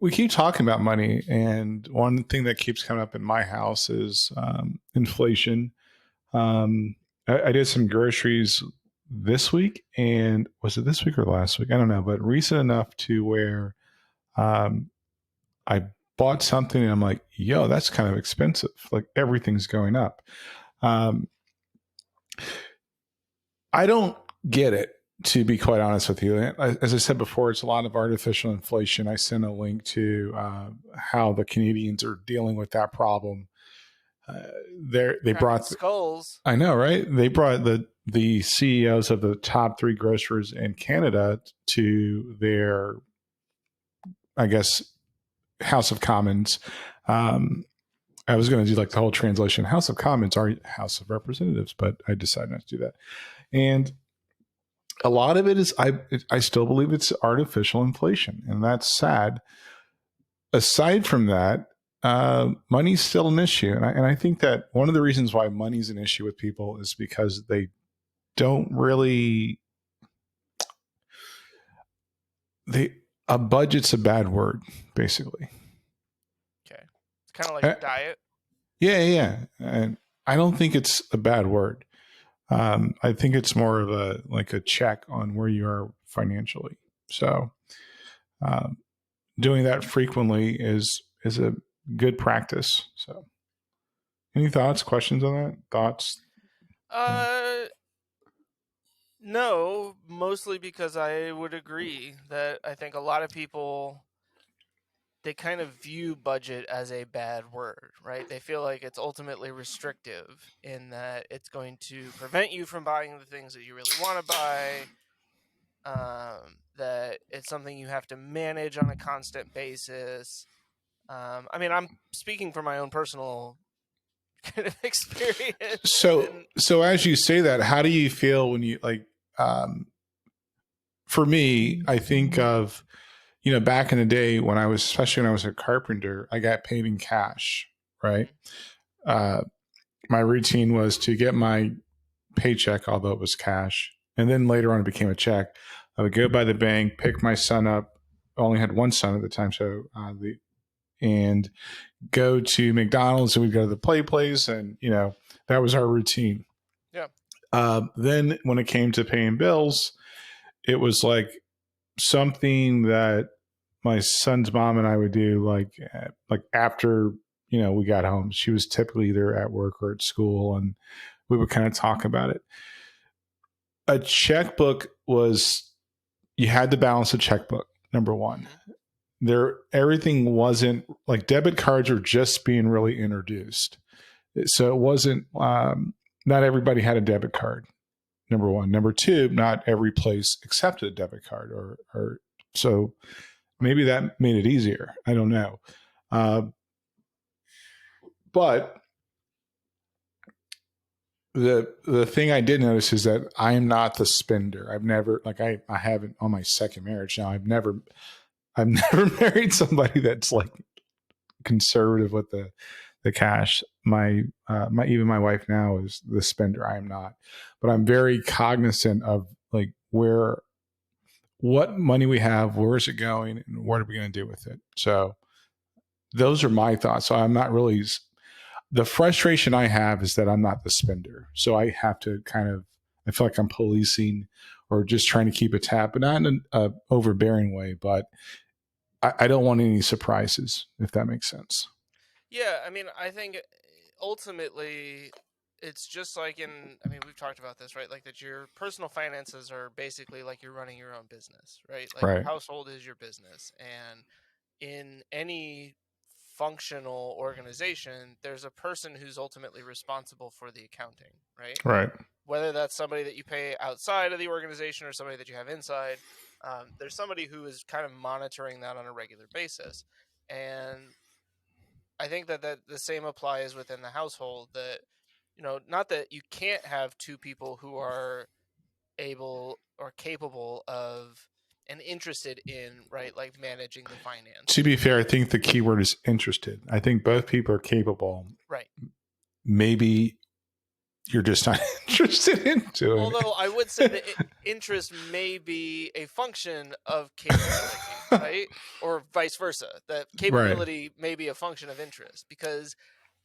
we keep talking about money, and one thing that keeps coming up in my house is inflation. I did some groceries this week, and was it this week or last week? I don't know, but recent enough to where um, I bought something and I'm like, yo, that's kind of expensive. Like everything's going up. Um, I don't get it, to be quite honest with you. As I said before, it's a lot of artificial inflation. I sent a link to how the Canadians are dealing with that problem. They Cracking brought, skulls. I know, right? They brought the CEOs of the top three grocers in Canada to their, I guess, House of Commons. Um, I was going to do like the whole translation. House of Commons are House of Representatives, but I decided not to do that. And a lot of it is, I still believe it's artificial inflation, and that's sad. Aside from that, money's still an issue, and I think that one of the reasons why money's an issue with people is because they don't really they a budget's a bad word, basically. Okay. It's kind of like Uh, diet. yeah, and I don't think it's a bad word. I think it's more of a like a check on where you are financially. So um, doing that frequently is a good practice. So any thoughts, questions on that? Thoughts? Yeah. Uh, no, mostly because I would agree that I think a lot of people they kind of view budget as a bad word, right? They feel like it's ultimately restrictive in that it's going to prevent you from buying the things that you really want to buy. That it's something you have to manage on a constant basis. I mean, I'm speaking from my own personal kind of experience, So and so as you say that, how do you feel when you like? Um, for me, I think of back in the day when I was, especially when I was a carpenter, I got paid in cash, right? Uh, my routine was to get my paycheck, although it was cash, and then later on it became a check. I would go by the bank, pick my son up. I only had one son at the time, so and go to McDonald's, and we'd go to the play place, and that was our routine. yeah, Then when it came to paying bills, it was like something that my son's mom and I would do, like after we got home. She was typically either at work or at school, and we would kind of talk about it. A checkbook was, you had to balance a checkbook. Number one, mm-hmm. there everything wasn't like debit cards are just being really introduced, so it wasn't. Not everybody had a debit card. Number one. Number two, not every place accepted a debit card, or so maybe that made it easier. I don't know. Uh, but the thing I did notice is that I am not the spender. I've never, like, I haven't on my second marriage now. I've never married somebody that's like conservative with the cash. My even my wife now is the spender. I am not, but I'm very cognizant of like what money we have, where is it going, and what are we going to do with it. So those are my thoughts. So I'm not really, the frustration I have is that I'm not the spender. So I have to kind of, I feel like I'm policing or just trying to keep a tab, but not in an overbearing way. But I don't want any surprises, if that makes sense. Yeah. I mean, I think ultimately it's just like I mean, we've talked about this, right? Like that your personal finances are basically like you're running your own business, right? Like your Right. household is your business, and in any functional organization, there's a person who's ultimately responsible for the accounting, right? Right. Whether that's somebody that you pay outside of the organization or somebody that you have inside, there's somebody who is kind of monitoring that on a regular basis. And I think that the same applies within the household. That not that you can't have two people who are able or capable of and interested in, right, like managing the To finances, be fair, I think the key word is interested. I think both people are capable. right? Maybe you're just not interested in doing it. Although I would say that interest may be a function of capability. right? Or vice versa. That Right. capability may be a function of interest, because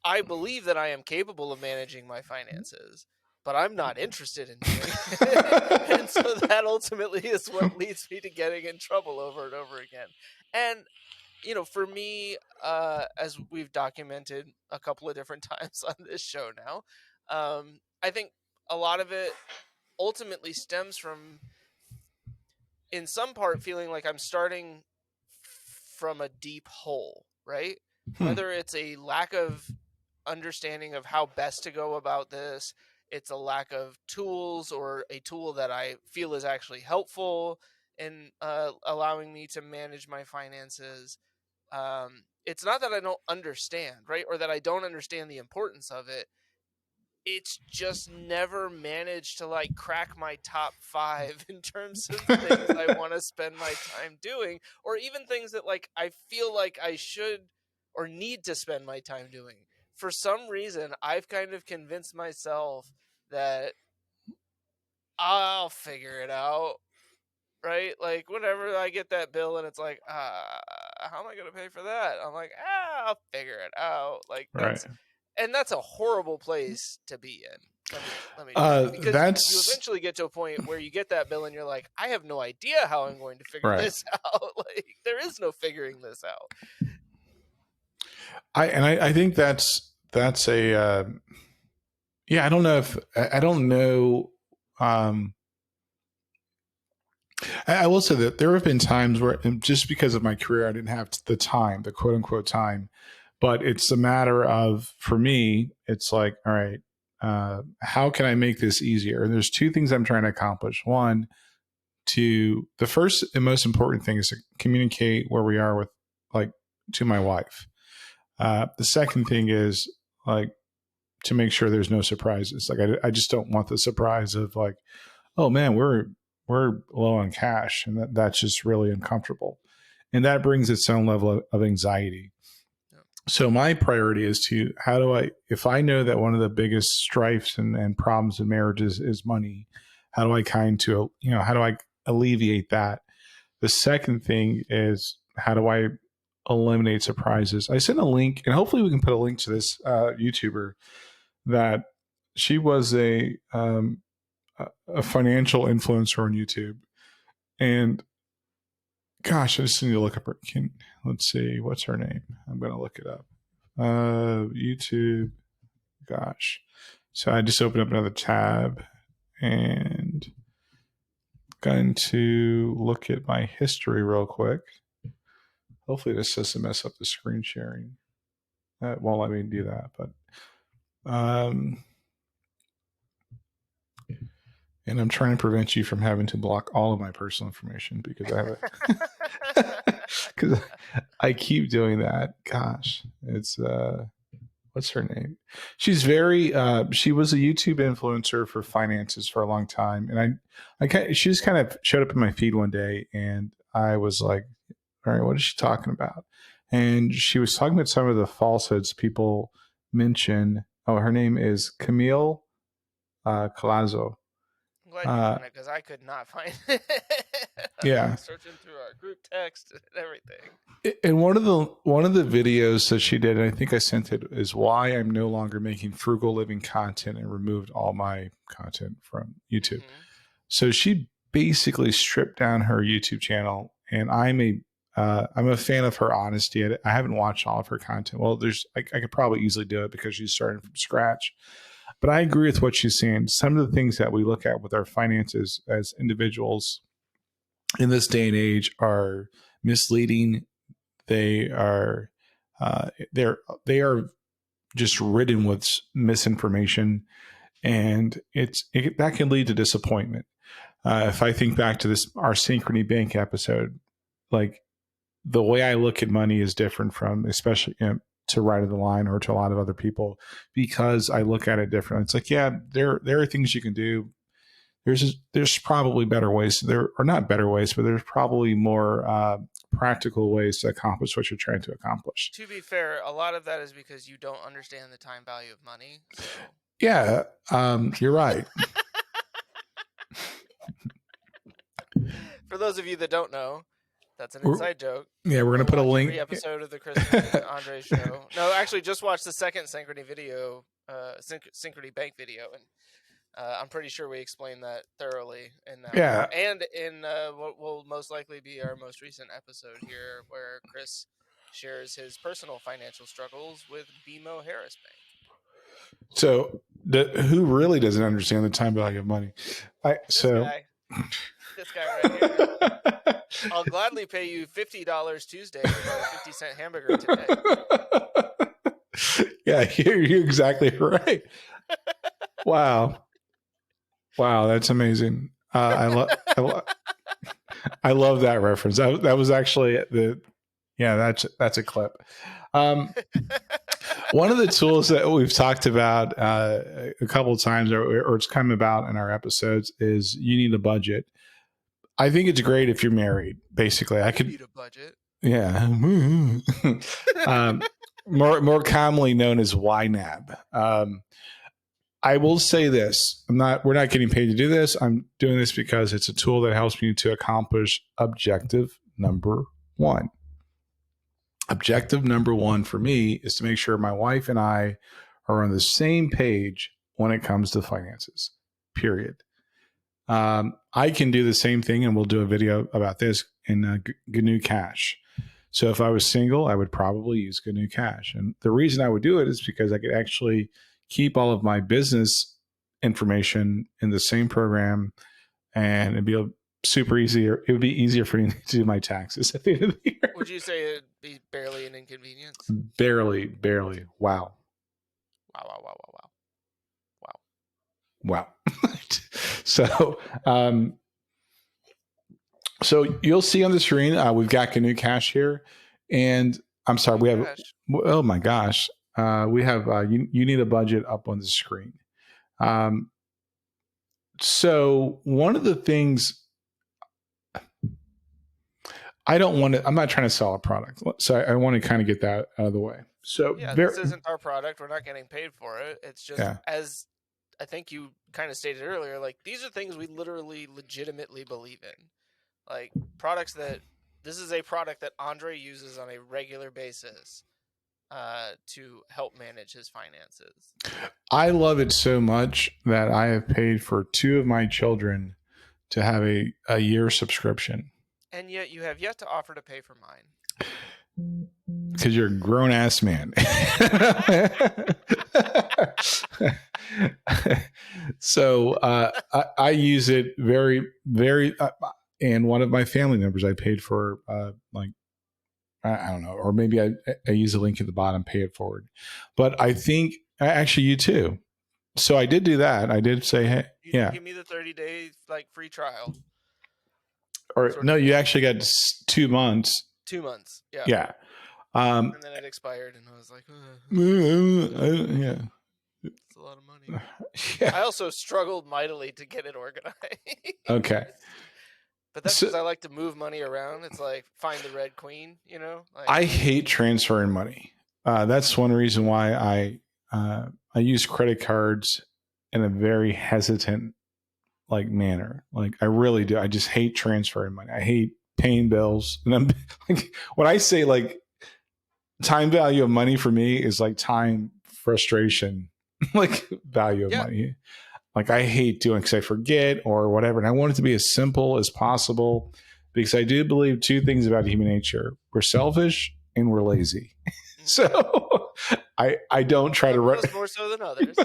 I believe that I am capable of managing my finances, but I'm not interested in doing it. And so that ultimately is what leads me to getting in trouble over and over again. And for me, as we've documented a couple of different times on this show now, I think a lot of it ultimately stems from, in some part, feeling like I'm starting from a deep hole, right? Whether it's a lack of understanding of how best to go about this, it's a lack of tools, or a tool that I feel is actually helpful in allowing me to manage my finances. It's not that I don't understand, right? Or that I don't understand the importance of it. It's just never managed to like crack my top 5 in terms of things I want to spend my time doing, or even things that like I feel like I should or need to spend my time doing. For some reason, I've kind of convinced myself that I'll figure it out, right? Like whenever I get that bill and it's like, how am I going to pay for that? I'm like, I'll figure it out. Like Right. that's a horrible place to be in. Let me just say, because you That's eventually get to a point where you get that bill and you're like, I have no idea how I'm going to figure right. this out. Like there is no figuring this out. I think that's a yeah. I don't know if I don't know. Um, I will say that there have been times where, and just because of my career, I didn't have the time, the quote unquote time. But it's a matter of, for me, it's like, all right, how can I make this easier? And there's two things I'm trying to accomplish. One, the first and most important thing is to communicate where we are with, like, to my wife. The second thing is, like, to make sure there's no surprises. Like, I just don't want the surprise of, like, oh man, we're low on cash, and that's just really uncomfortable, and that brings its own level of anxiety. Yeah. So my priority is to, how do I, if I know that one of the biggest strifes and problems in marriages is money, how do I how do I alleviate that? The second thing is, how do I eliminate surprises? I sent a link, and hopefully we can put a link to this YouTuber that she was a financial influencer on YouTube. And gosh, I just need to look up her. Let's see, what's her name? I'm going to look it up. YouTube. Gosh. So I just opened up another tab and going to look at my history real quick. Hopefully this doesn't mess up the screen sharing. It won't let me do that, but and I'm trying to prevent you from having to block all of my personal information, because I have because I keep doing that. Gosh, it's what's her name? She's very she was a YouTube influencer for finances for a long time, and she just kind of showed up in my feed one day, and I was like, all right, what is she talking about? And she was talking about some of the falsehoods people mention. Oh, her name is Camille Colazo. I'm glad you found it, because I could not find it. Yeah. Searching through our group text and everything. And one of the videos that she did, and I think I sent it, is why I'm no longer making frugal living content and removed all my content from YouTube. Mm-hmm. So she basically stripped down her YouTube channel, and I'm a fan of her honesty. I haven't watched all of her content. Well, I could probably easily do it because she's starting from scratch. But I agree with what she's saying. Some of the things that we look at with our finances as individuals in this day and age are misleading. They are they are just ridden with misinformation, and that can lead to disappointment. If I think back to our Synchrony Bank episode, like, the way I look at money is different from, especially, to Right of the Line or to a lot of other people, because I look at it differently. It's like, yeah, there are things you can do. There's probably better ways. There are not better ways, but there's probably more practical ways to accomplish what you're trying to accomplish. To be fair, a lot of that is because you don't understand the time value of money. So. Yeah, you're right. For those of you that don't know, That's an We're- inside joke. Yeah, we're going to put a Watch link. every episode of the Kristen and Andre show. No, actually, just watch the second Synchrony video, Synchrony Bank video, and I'm pretty sure we explained that thoroughly in that Yeah. one. And in what will most likely be our most recent episode here, where Chris shares his personal financial struggles with BMO Harris Bank. So who really doesn't understand the time value of money? This guy right here. I'll gladly pay you $50 Tuesday for a 50-cent hamburger today. Yeah, you're exactly right. Wow, that's amazing. I love that reference. That was actually that's a clip. One of the tools that we've talked about a couple of times, or it's come about in our episodes, is you need a budget. I think it's great if you're married. Basically, I could need a budget. Yeah, more commonly known as YNAB. I will say this: we're not getting paid to do this. I'm doing this because it's a tool that helps me to accomplish objective number one. Objective number one for me is to make sure my wife and I are on the same page when it comes to finances, period. I can do the same thing, and we'll do a video about this in GNU Cash. So if I was single, I would probably use GNU Cash. And the reason I would do it is because I could actually keep all of my business information in the same program, and it'd be super easier. It would be easier for me to do my taxes at the end of the year. Would you say it'd be barely an inconvenience? Barely. Wow. So, so you'll see on the screen, we've got GNU Cash here, and I'm sorry, we have. Oh my gosh, we have. You need a budget up on the screen. So one of the things I'm not trying to sell a product. So I want to kind of get that out of the way. So this isn't our product. We're not getting paid for it. It's just, as I think you kind of stated earlier, like, these are things we literally legitimately believe in. Like, products this is a product that Andre uses on a regular basis to help manage his finances. I love it so much that I have paid for 2 of my children to have a year subscription. And yet you have yet to offer to pay for mine. Because you're a grown ass man. So I use it very, very, and one of my family members I paid for, like, I don't know, or maybe I use a link at the bottom, pay it forward. But I think actually you too. So I did do that. I did say, hey, give me the 30-day like free trial. Or no, you actually got 2 months. 2 months. Yeah. Yeah. And then it expired, and I was like, yeah. It's a lot of money. Yeah. I also struggled mightily to get it organized. Okay. But that's because I like to move money around. It's like find the red queen, you know? Like, I hate transferring money. That's one reason why I use credit cards in a very hesitant manner. Like, I really do. I just hate transferring money. I hate paying bills. And I'm like, when I say like time value of money for me is like time frustration, like value of money. Like, I hate doing because I forget or whatever. And I want it to be as simple as possible because I do believe 2 things about human nature. We're selfish and we're lazy. So I don't try to run more so than others.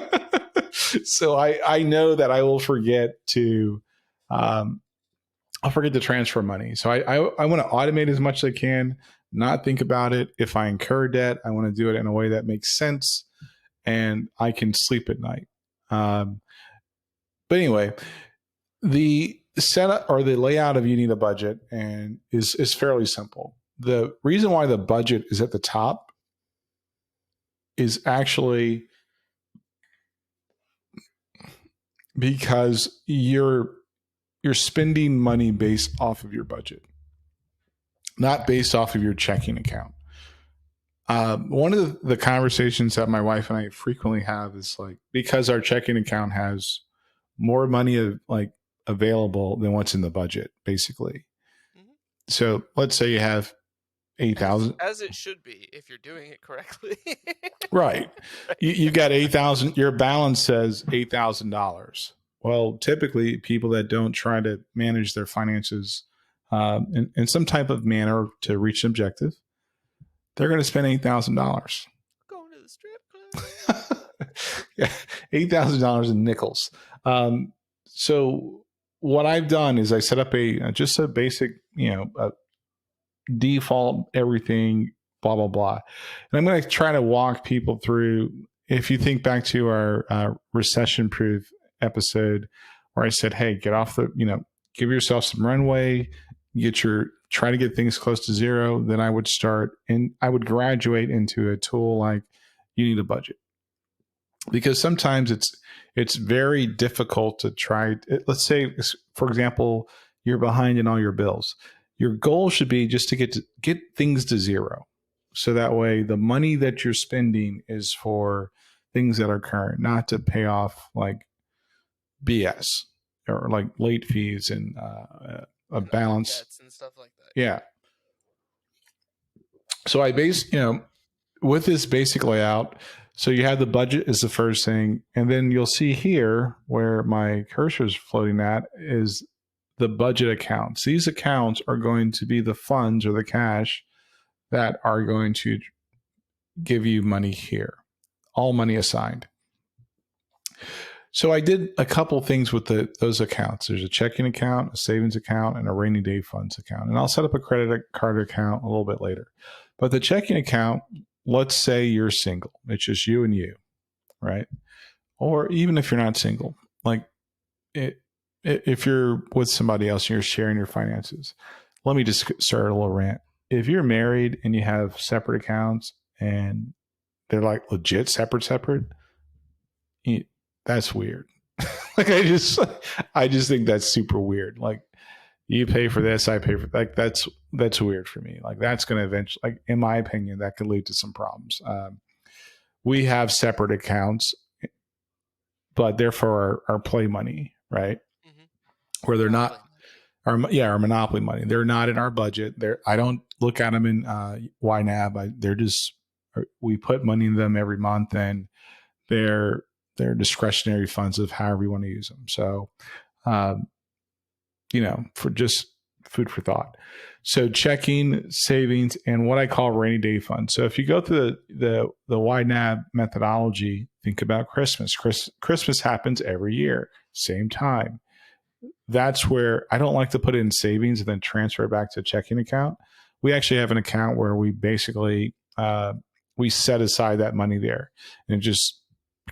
So I know that I will forget to I'll forget to transfer money. So I want to automate as much as I can, not think about it. If I incur debt, I want to do it in a way that makes sense and I can sleep at night. But anyway, the setup or the layout of You Need a Budget and is fairly simple. The reason why the budget is at the top is actually because you're spending money based off of your budget, not based off of your checking account. One of the conversations that my wife and I frequently have is like, because our checking account has more money available than what's in the budget, basically. Mm-hmm. So let's say you have 8,000. As it should be if you're doing it correctly. Right. Right. You've got 8,000. Your balance says $8,000. Well, typically, people that don't try to manage their finances in some type of manner to reach an objective, they're going to spend $8,000. Going to the strip club. Yeah, $8,000 in nickels. So what I've done is I set up just a basic, a default everything, blah blah blah, and I'm going to try to walk people through. If you think back to our recession proof episode where I said, hey, get off the, give yourself some runway, try to get things close to zero, then I would start and I would graduate into a tool like you need a budget. Because sometimes it's very difficult to try. Let's say, for example, you're behind in all your bills. Your goal should be just to get things to zero. So that way the money that you're spending is for things that are current, not to pay off like BS or like late fees and a balance debts and stuff like that. Yeah. So I with this basic layout, so you have the budget is the first thing, and then you'll see here where my cursor is floating at is the budget accounts. These accounts are going to be the funds or the cash that are going to give you money here, all money assigned. So I did a couple things with those accounts. There's a checking account, a savings account, and a rainy day funds account. And I'll set up a credit card account a little bit later. But the checking account, let's say you're single. It's just you and you, right? Or even if you're not single, like if you're with somebody else and you're sharing your finances. Let me just start a little rant. If you're married and you have separate accounts and they're like legit separate, that's weird. Like I just think that's super weird. Like you pay for this, I pay for like that's weird for me. Like that's going to eventually, like in my opinion, that could lead to some problems. We have separate accounts, but they're for our play money, right? Mm-hmm. Where they're not our monopoly money. They're not in our budget. I don't look at them in YNAB. They're just, we put money in them every month, and they're discretionary funds of however you want to use them. So, for just food for thought. So checking, savings, and what I call rainy day fund. So if you go through the YNAB methodology, think about Christmas. Christmas happens every year, same time. That's where I don't like to put it in savings and then transfer it back to a checking account. We actually have an account where we basically we set aside that money there, and just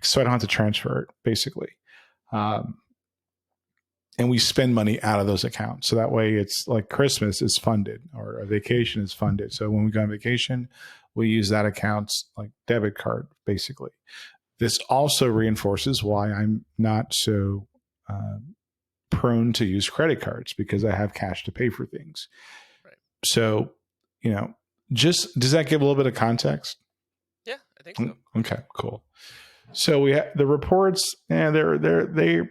so I don't have to transfer it, basically. And we spend money out of those accounts. So that way it's like Christmas is funded or a vacation is funded. So when we go on vacation, we use that account's like debit card, basically. This also reinforces why I'm not so prone to use credit cards, because I have cash to pay for things. Right. So, just does that give a little bit of context? Yeah, I think so. Okay, cool. So we have the reports, and they're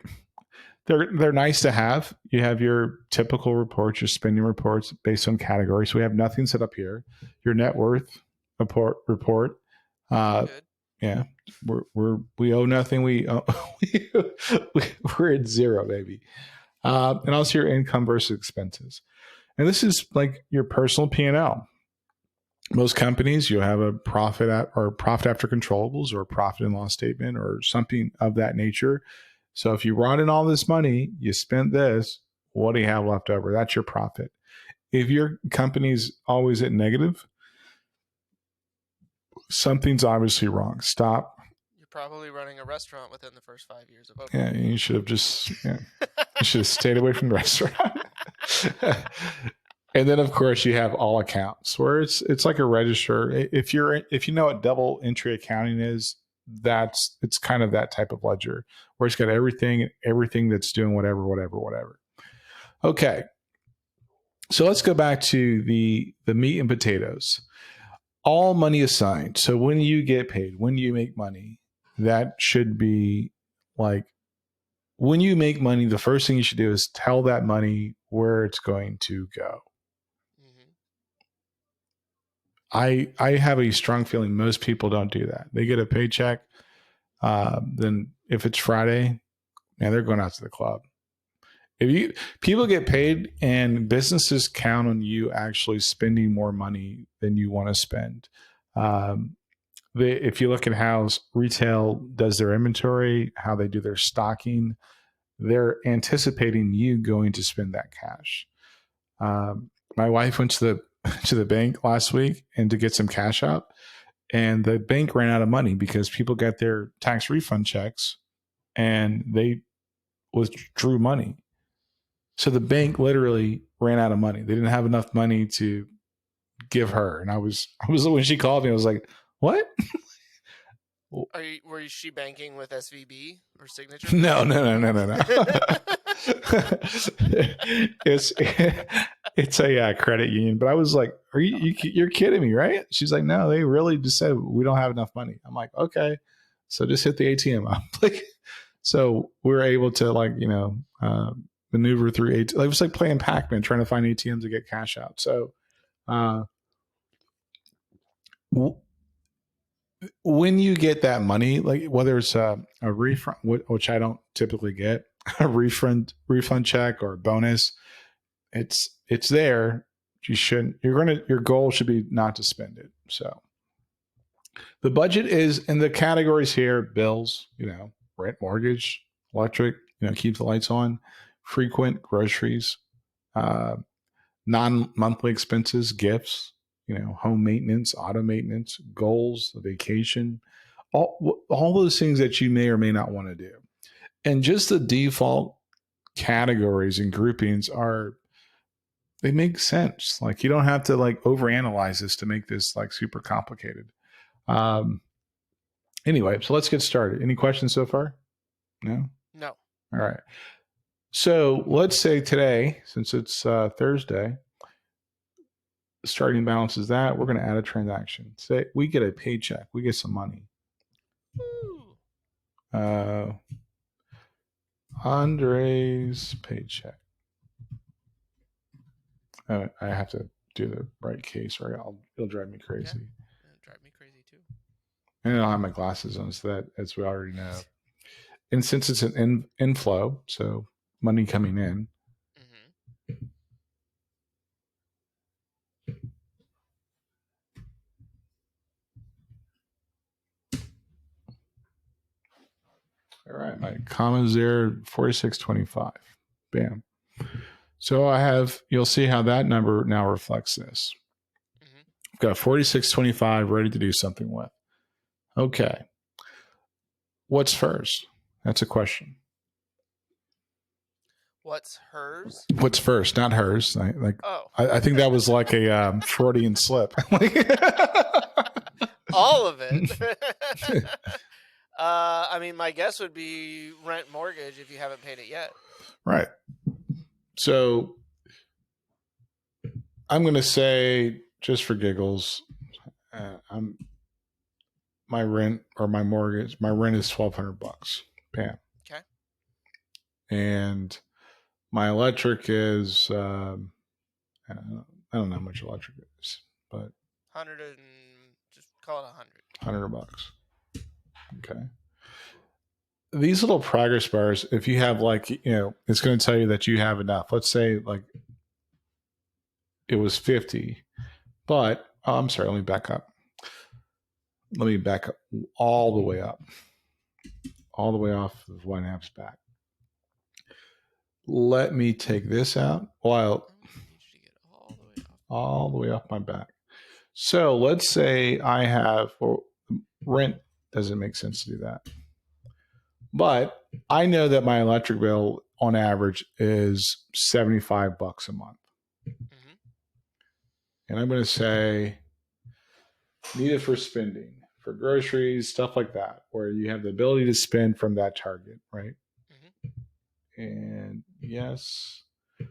nice to have. You have your typical reports, your spending reports based on categories. So we have nothing set up here. Your net worth report. Good. Yeah, we owe nothing. We're at zero, baby. And also your income versus expenses. And this is like your personal P&L. Most companies, you have a profit after controllables, or a profit and loss statement, or something of that nature. So if you brought in all this money, you spent this, what do you have left over? That's your profit. If your company's always at negative, something's obviously wrong. Stop. You're probably running a restaurant within the first 5 years of opening. Yeah, you should have you should have stayed away from the restaurant. And then, of course, you have all accounts, where it's like a register. If you know what double entry accounting is, it's kind of that type of ledger where it's got everything that's doing whatever. Okay, so let's go back to the meat and potatoes. All money assigned. So when you get paid, when you make money, that should be like, when you make money, the first thing you should do is tell that money where it's going to go. I have a strong feeling most people don't do that. They get a paycheck. Then if it's Friday, man, they're going out to the club. If you people get paid and businesses count on you actually spending more money than you want to spend. Um, if you look at how retail does their inventory, how they do their stocking, they're anticipating you going to spend that cash. My wife went to the to the bank last week and to get some cash out, and the bank ran out of money because people got their tax refund checks and they withdrew money. So the bank literally ran out of money. They didn't have enough money to give her. And I was when she called me, I was like, "What?" Were she banking with SVB or Signature? No. it's it's a credit union, but I was like, "Are you're kidding me, right?" She's like, "No, they really just said we don't have enough money." I'm like, "Okay, so just hit the ATM." I'm like, so we were able to maneuver through ATM. It was like playing Pac-Man, trying to find ATMs to get cash out. So uh, when you get that money, like whether it's a refund, which I don't typically get, a refund check or a bonus, it's there. You shouldn't. Your goal should be not to spend it. So the budget is in the categories here: bills, rent, mortgage, electric, keep the lights on, frequent groceries, uh, non-monthly expenses, gifts, home maintenance, auto maintenance, goals, vacation, all those things that you may or may not want to do. And just the default categories and groupings they make sense. Like you don't have to overanalyze this to make this super complicated. Anyway, so let's get started. Any questions so far? No? No. All right. So let's say today, since it's Thursday, the starting balance is that. We're going to add a transaction. Say we get a paycheck. We get some money. Andre's paycheck. I have to do the right case, or it'll drive me crazy. Yeah, it'll drive me crazy too. And I don't have my glasses on, so as we already know. And since it's an inflow, so money coming in. Mm-hmm. All right, my comma's there, 46.25. Bam. So you'll see how that number now reflects this. Mm-hmm. I've got 46.25 ready to do something with. Okay. What's first? That's a question. What's hers? What's first? Not hers. Oh. I think that was like a Freudian slip. All of it. I mean, my guess would be rent, mortgage if you haven't paid it yet. Right. So I'm going to say, just for giggles, my rent or my mortgage, my rent is $1,200. Bam. Okay. And my electric is, I don't know how much electric is, but 100 and just call it 100. $100. Okay. These little progress bars, if you have it's going to tell you that you have enough. Let's say it was 50, but I'm sorry, let me back up. Let me back up all the way up, all the way off of YNAB's back. Let me take this out. Well, all the way off my back. So let's say I have, rent doesn't make sense to do that. But I know that my electric bill on average is $75 a month. Mm-hmm. And I'm going to say, need it for spending, for groceries, stuff like that, where you have the ability to spend from that target, right? Mm-hmm. And yes, I'm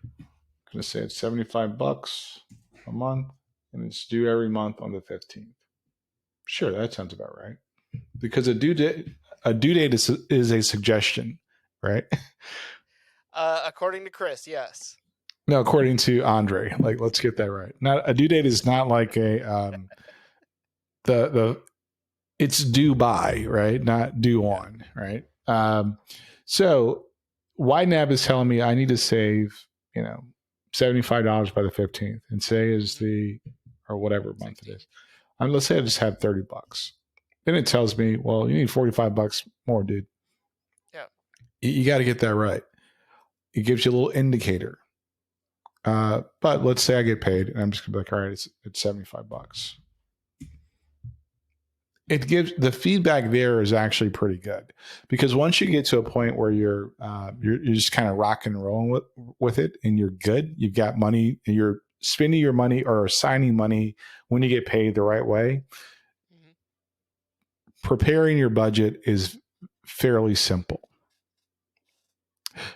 going to say it's $75 a month, and it's due every month on the 15th. Sure, that sounds about right. Because a due date is a suggestion, right? According to Chris, yes. No, according to Andre. Let's get that right. Not a due date is not like a the it's due by, right? Not due on, right? So YNAB is telling me I need to save, $75 by the 15th, and say is the, or whatever month it is. Let's say I just have $30. Then it tells me, well, you need $45 more, dude. Yeah. You got to get that right. It gives you a little indicator. But let's say I get paid and I'm just gonna be like, all right, it's $75. It gives the feedback there is actually pretty good, because once you get to a point where you're just kind of rocking and rolling with it and you're good, you've got money, and you're spending your money or assigning money when you get paid the right way. Mm-hmm. Preparing your budget is fairly simple.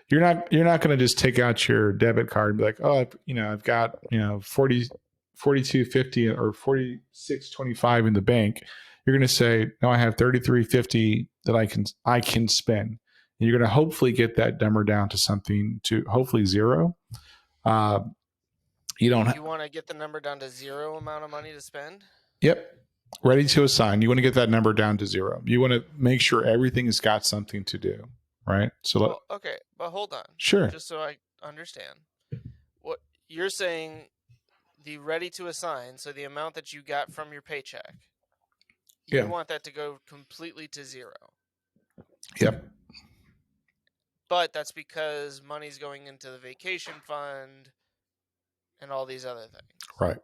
You're not going to just take out your debit card and be like, oh, I've got 42.50 or 46.25 in the bank. You're going to say, no, I have 33.50 that I can spend. And you're going to hopefully get that number down to something, to hopefully zero. You want to get the number down to zero amount of money to spend? Yep. Ready to assign. You want to get that number down to zero. You want to make sure everything has got something to do. Right. So okay, but hold on. Sure. Just so I understand. What you're saying, the ready to assign, so the amount that you got from your paycheck, you want that to go completely to zero. Yep. But that's because money's going into the vacation fund and all these other things. Right.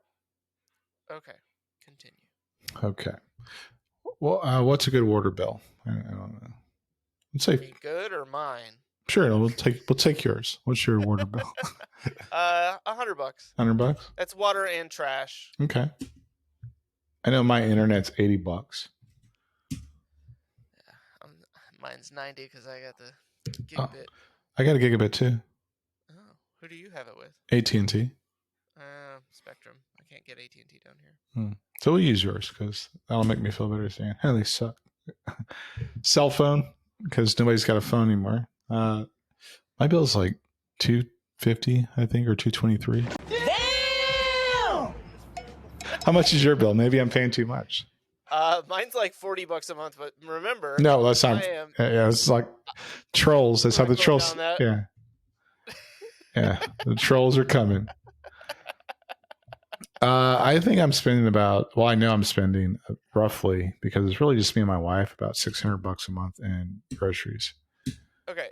Okay. Continue. Okay. Well, what's a good water bill? I don't know. Let's say good or mine. Sure, we'll take yours. What's your water bill? $100. $100. That's water and trash. Okay. I know my internet's $80. Yeah, mine's 90 because I got the gigabit. I got a gigabit too. Oh, who do you have it with? AT&T. Spectrum. I can't get AT&T down here. So we'll use yours because that'll make me feel better saying, hey, they suck. Cell phone, because nobody's got a phone anymore. My bill's like $250, I think, or $223. Damn! How much is your bill? Maybe I'm paying too much. Mine's like $40 a month, but remember, no, that's not. Yeah, it's like trolls. That's how the trolls. Yeah, yeah, the trolls are coming. I think I'm spending I know I'm spending roughly, because it's really just me and my wife, about $600 a month in groceries. Okay,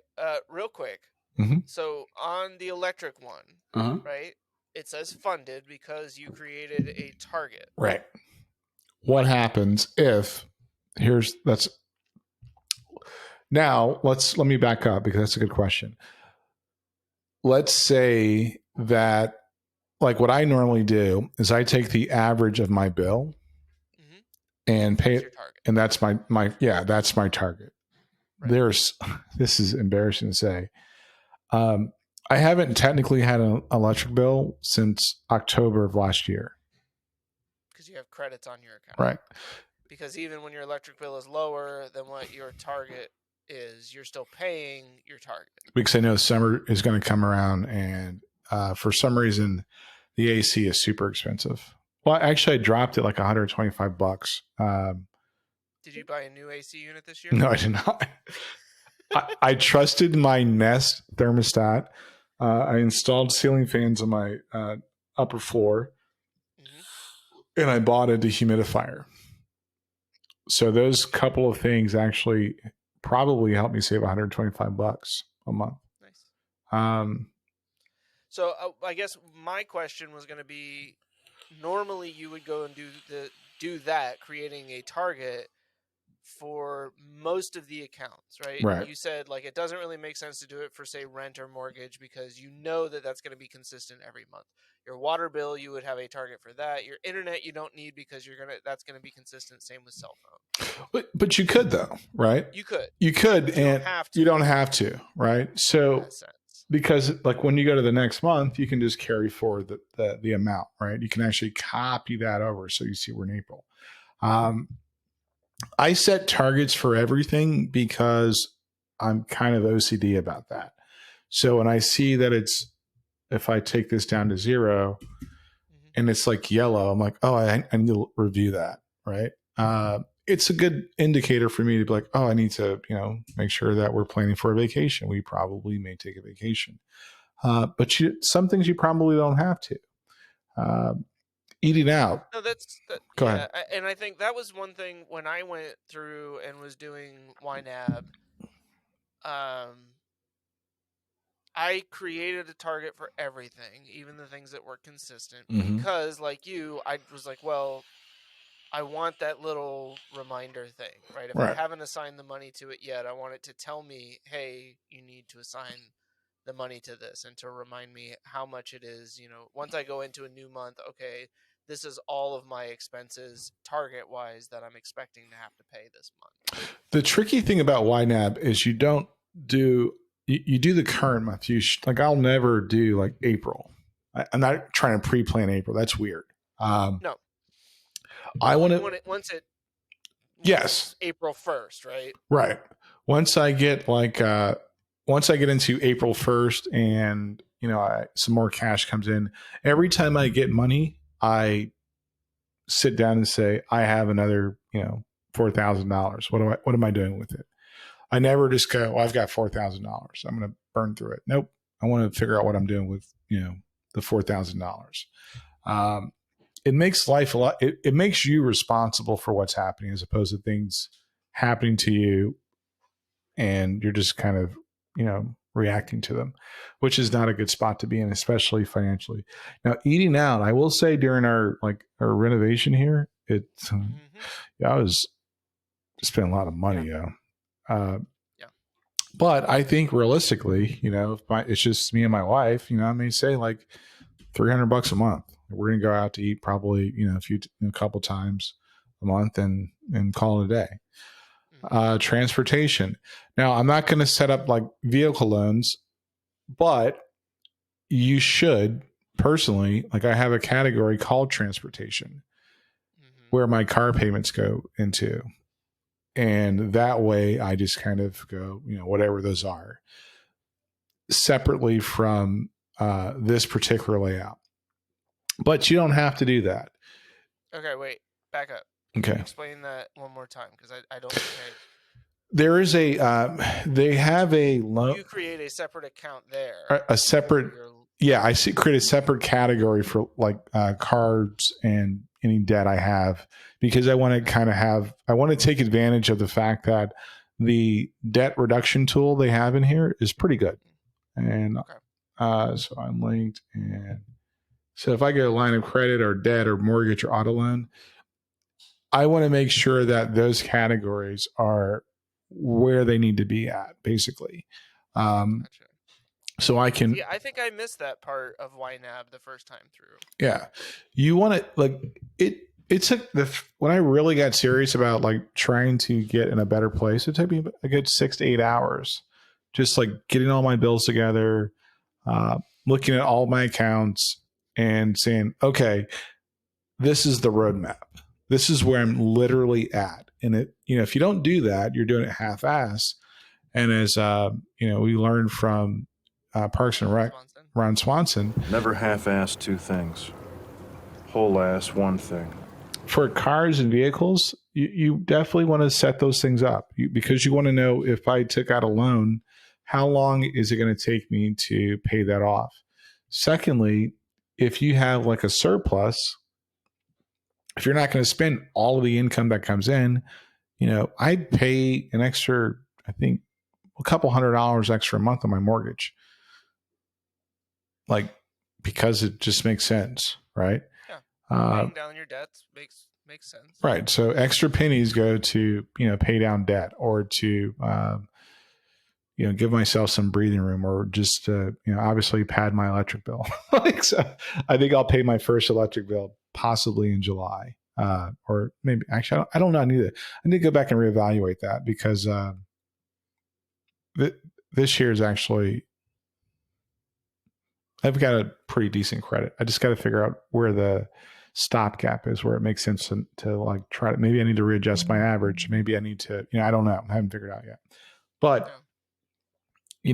real quick. Mm-hmm. So on the electric one, right, it says funded because you created a target. Right. What happens if now let me back up, because that's a good question. Let's say that, like, what I normally do is I take the average of my bill and pay it, and that's my that's my target. Right. This is embarrassing to say. I haven't technically had an electric bill since October of last year. Because you have credits on your account. Right. Because even when your electric bill is lower than what your target is, you're still paying your target. Because I know summer is going to come around, and for some reason, the AC is super expensive. Well, actually, I dropped it like $125. Did you buy a new AC unit this year? No, I did not. I trusted my Nest thermostat. I installed ceiling fans on my upper floor, and I bought a dehumidifier. So those couple of things actually probably helped me save $125 a month. Nice. So I guess my question was going to be, normally you would go and do that, creating a target for most of the accounts, right? Right. You said, like, it doesn't really make sense to do it for, say, rent or mortgage, because you know that that's going to be consistent every month. Your water bill, you would have a target for that. Your internet, you don't need, because that's going to be consistent. Same with cell phone. But you could, though, right? You could, and you don't have to, right? So, because, like, when you go to the next month, you can just carry forward the amount, right? You can actually copy that over, so you see we're in April. I set targets for everything because I'm kind of OCD about that. So when I see that if I take this down to zero and it's like yellow, I'm like, oh, I need to review that, right? it's a good indicator for me to be like, oh, I need to, make sure that we're planning for a vacation. We probably may take a vacation. But some things you probably don't have to. Eating out. No, Go ahead. And I think that was one thing when I went through and was doing YNAB. I created a target for everything, even the things that were consistent, because like you, I was like, well, I want that little reminder thing, right? If I haven't assigned the money to it yet, I want it to tell me, hey, you need to assign the money to this, and to remind me how much it is. Once I go into a new month, okay, this is all of my expenses target wise that I'm expecting to have to pay this month. The tricky thing about YNAB is you don't do you do the current month. Like I'll never do like April. I'm not trying to pre-plan April. That's weird. No, I want to yes, April 1st, right? Right. Once I get into April 1st, and some more cash comes in, every time I get money, I sit down and say, I have another, $4,000. What am I doing with it? I never just go, well, I've got $4,000. I'm going to burn through it. Nope. I want to figure out what I'm doing with, the $4,000. It makes life a lot. It makes you responsible for what's happening, as opposed to things happening to you and you're just kind of, reacting to them, which is not a good spot to be in, especially financially. Now, eating out, I will say during our renovation here, I was spending a lot of money. But I think realistically, if it's just me and my wife, I may say like $300 a month. We're going to go out to eat probably, a couple times a month and call it a day. Transportation. Now, I'm not going to set up like vehicle loans, but you should personally, like I have a category called transportation where my car payments go into. And that way I just kind of go, whatever those are, separately from this particular layout. But you don't have to do that. Okay, wait, back up. Okay. Explain that one more time, because I don't think there is they have a loan. You create a separate account there. A separate, I create a separate category for like cards and any debt I have, because I want to take advantage of the fact that the debt reduction tool they have in here is pretty good. And so I'm linked, and so if I get a line of credit or debt or mortgage or auto loan, I want to make sure that those categories are where they need to be at, basically. Gotcha. So I can. Yeah, I think I missed that part of YNAB the first time through. Yeah, you want to like it. When I really got serious about like trying to get in a better place, it took me a good 6 to 8 hours, just like getting all my bills together, looking at all my accounts, and saying, okay, this is the roadmap. This is where I'm literally at. And if you don't do that, you're doing it half-ass. And as we learned from Parks and Rec, Ron Swanson, never half-ass two things, whole-ass one thing. For cars and vehicles, you definitely want to set those things up, because you want to know, if I took out a loan, how long is it going to take me to pay that off? Secondly, if you have like a surplus, if you're not going to spend all of the income that comes in, I'd pay an extra, I think, a couple $100 extra a month on my mortgage. Like, because it just makes sense, right? Yeah. Paying down your debts makes sense. Right. So extra pennies go to, pay down debt, or to, give myself some breathing room, or just, obviously pad my electric bill. So I think I'll pay my first electric bill possibly in July, or maybe actually, I don't know. I need to go back and reevaluate that, because this year is actually, I've got a pretty decent credit. I just got to figure out where the stopgap is, where it makes sense to like try to, maybe I need to readjust my average. Maybe I need to, I don't know. I haven't figured it out yet, but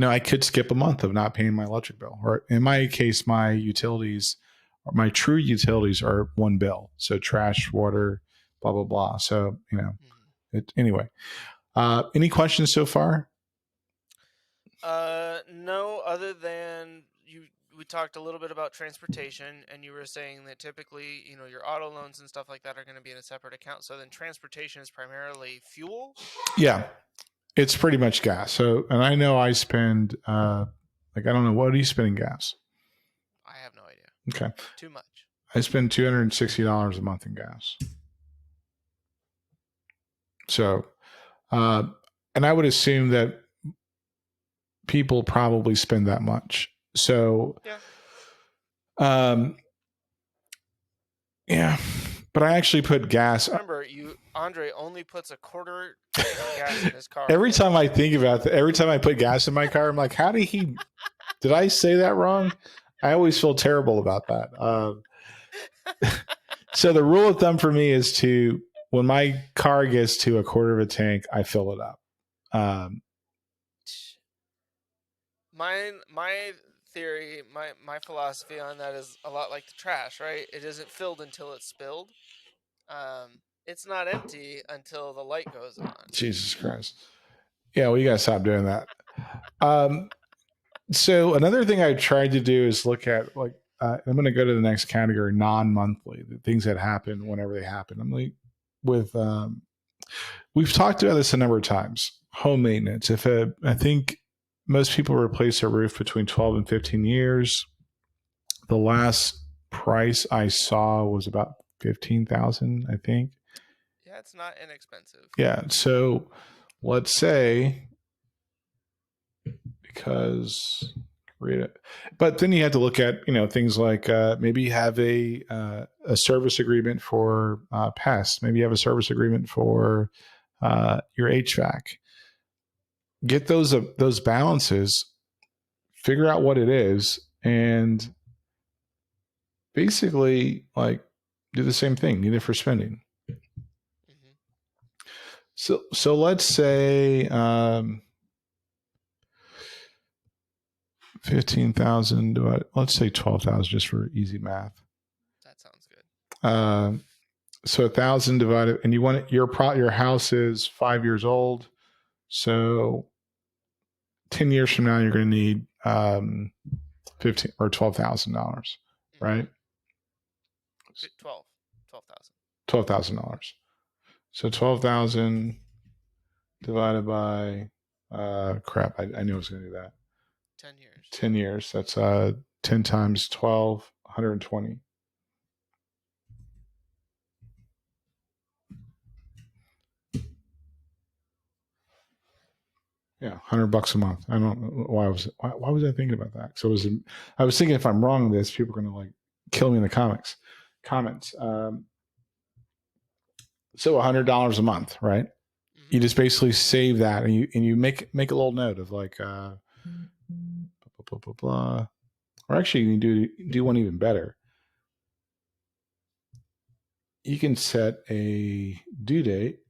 I could skip a month of not paying my electric bill, or in my case, my true utilities are one bill. So trash, water, blah, blah, blah. So, Mhm. anyway, any questions so far? No, other than we talked a little bit about transportation, and you were saying that typically, your auto loans and stuff like that are going to be in a separate account. So then transportation is primarily fuel. Yeah, it's pretty much gas. So, and I know I spend, I don't know, what do you spend in gas? I have no idea. Okay. Too much. I spend $260 a month in gas. So, and I would assume that people probably spend that much. So, Yeah. Yeah, but I actually put gas. Remember, Andre only puts a quarter tank of gas in his car. Every time I think about that, every time I put gas in my car, I'm like, how did he? Did I say that wrong? I always feel terrible about that. So the rule of thumb for me is when my car gets to a quarter of a tank, I fill it up. My theory, my philosophy on that is a lot like the trash, right? It isn't filled until it's spilled. It's not empty until the light goes on. Jesus Christ. Yeah, well, you got to stop doing that. So another thing I tried to do is look at I'm going to go to the next category, non-monthly, the things that happen whenever they happen. I'm like, we've talked about this a number of times. Home maintenance. I think most people replace a roof between 12 and 15 years. The last price I saw was about $15,000, I think. Yeah, it's not inexpensive. Yeah. So let's say, but then you have to look at, things like maybe you have a service agreement for pests. Maybe you have a service agreement for your HVAC. Get those balances, figure out what it is, and basically do the same thing, need it for spending. Mm-hmm. So let's say 15,000 let's say 12,000 just for easy math. That sounds good. So 1,000 divided, and you want it, your house is 5 years old. So 10 years from now, you're going to need $15,000 or $12,000, right? $12,000. So 12,000 divided by crap. I knew I was going to do that. 10 years. 10 years. That's 10 times 12, 120. Yeah, $100 a month. I don't know why was I thinking about that? So I was thinking if I'm wrong, this people are going to kill me in the comments. So $100 a month, right? Mm-hmm. You just basically save that, and you make a little note of blah, blah, blah, blah. Or actually, you can do one even better. You can set a due date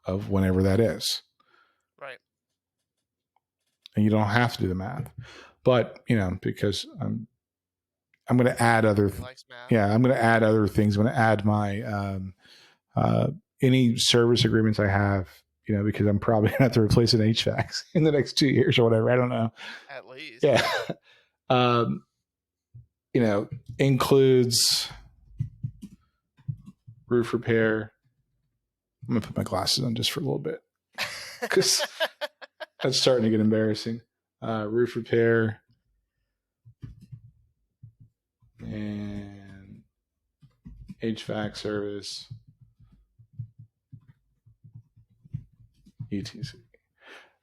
of whenever that is. Right. And you don't have to do the math, but because I'm going to add other. I'm going to add other things. I'm going to add my any service agreements I have. Because I'm probably going to have to replace an HVAC in the next 2 years or whatever. I don't know. At least. Yeah. Includes roof repair. I'm going to put my glasses on just for a little bit because that's starting to get embarrassing. Roof repair and HVAC service, etc.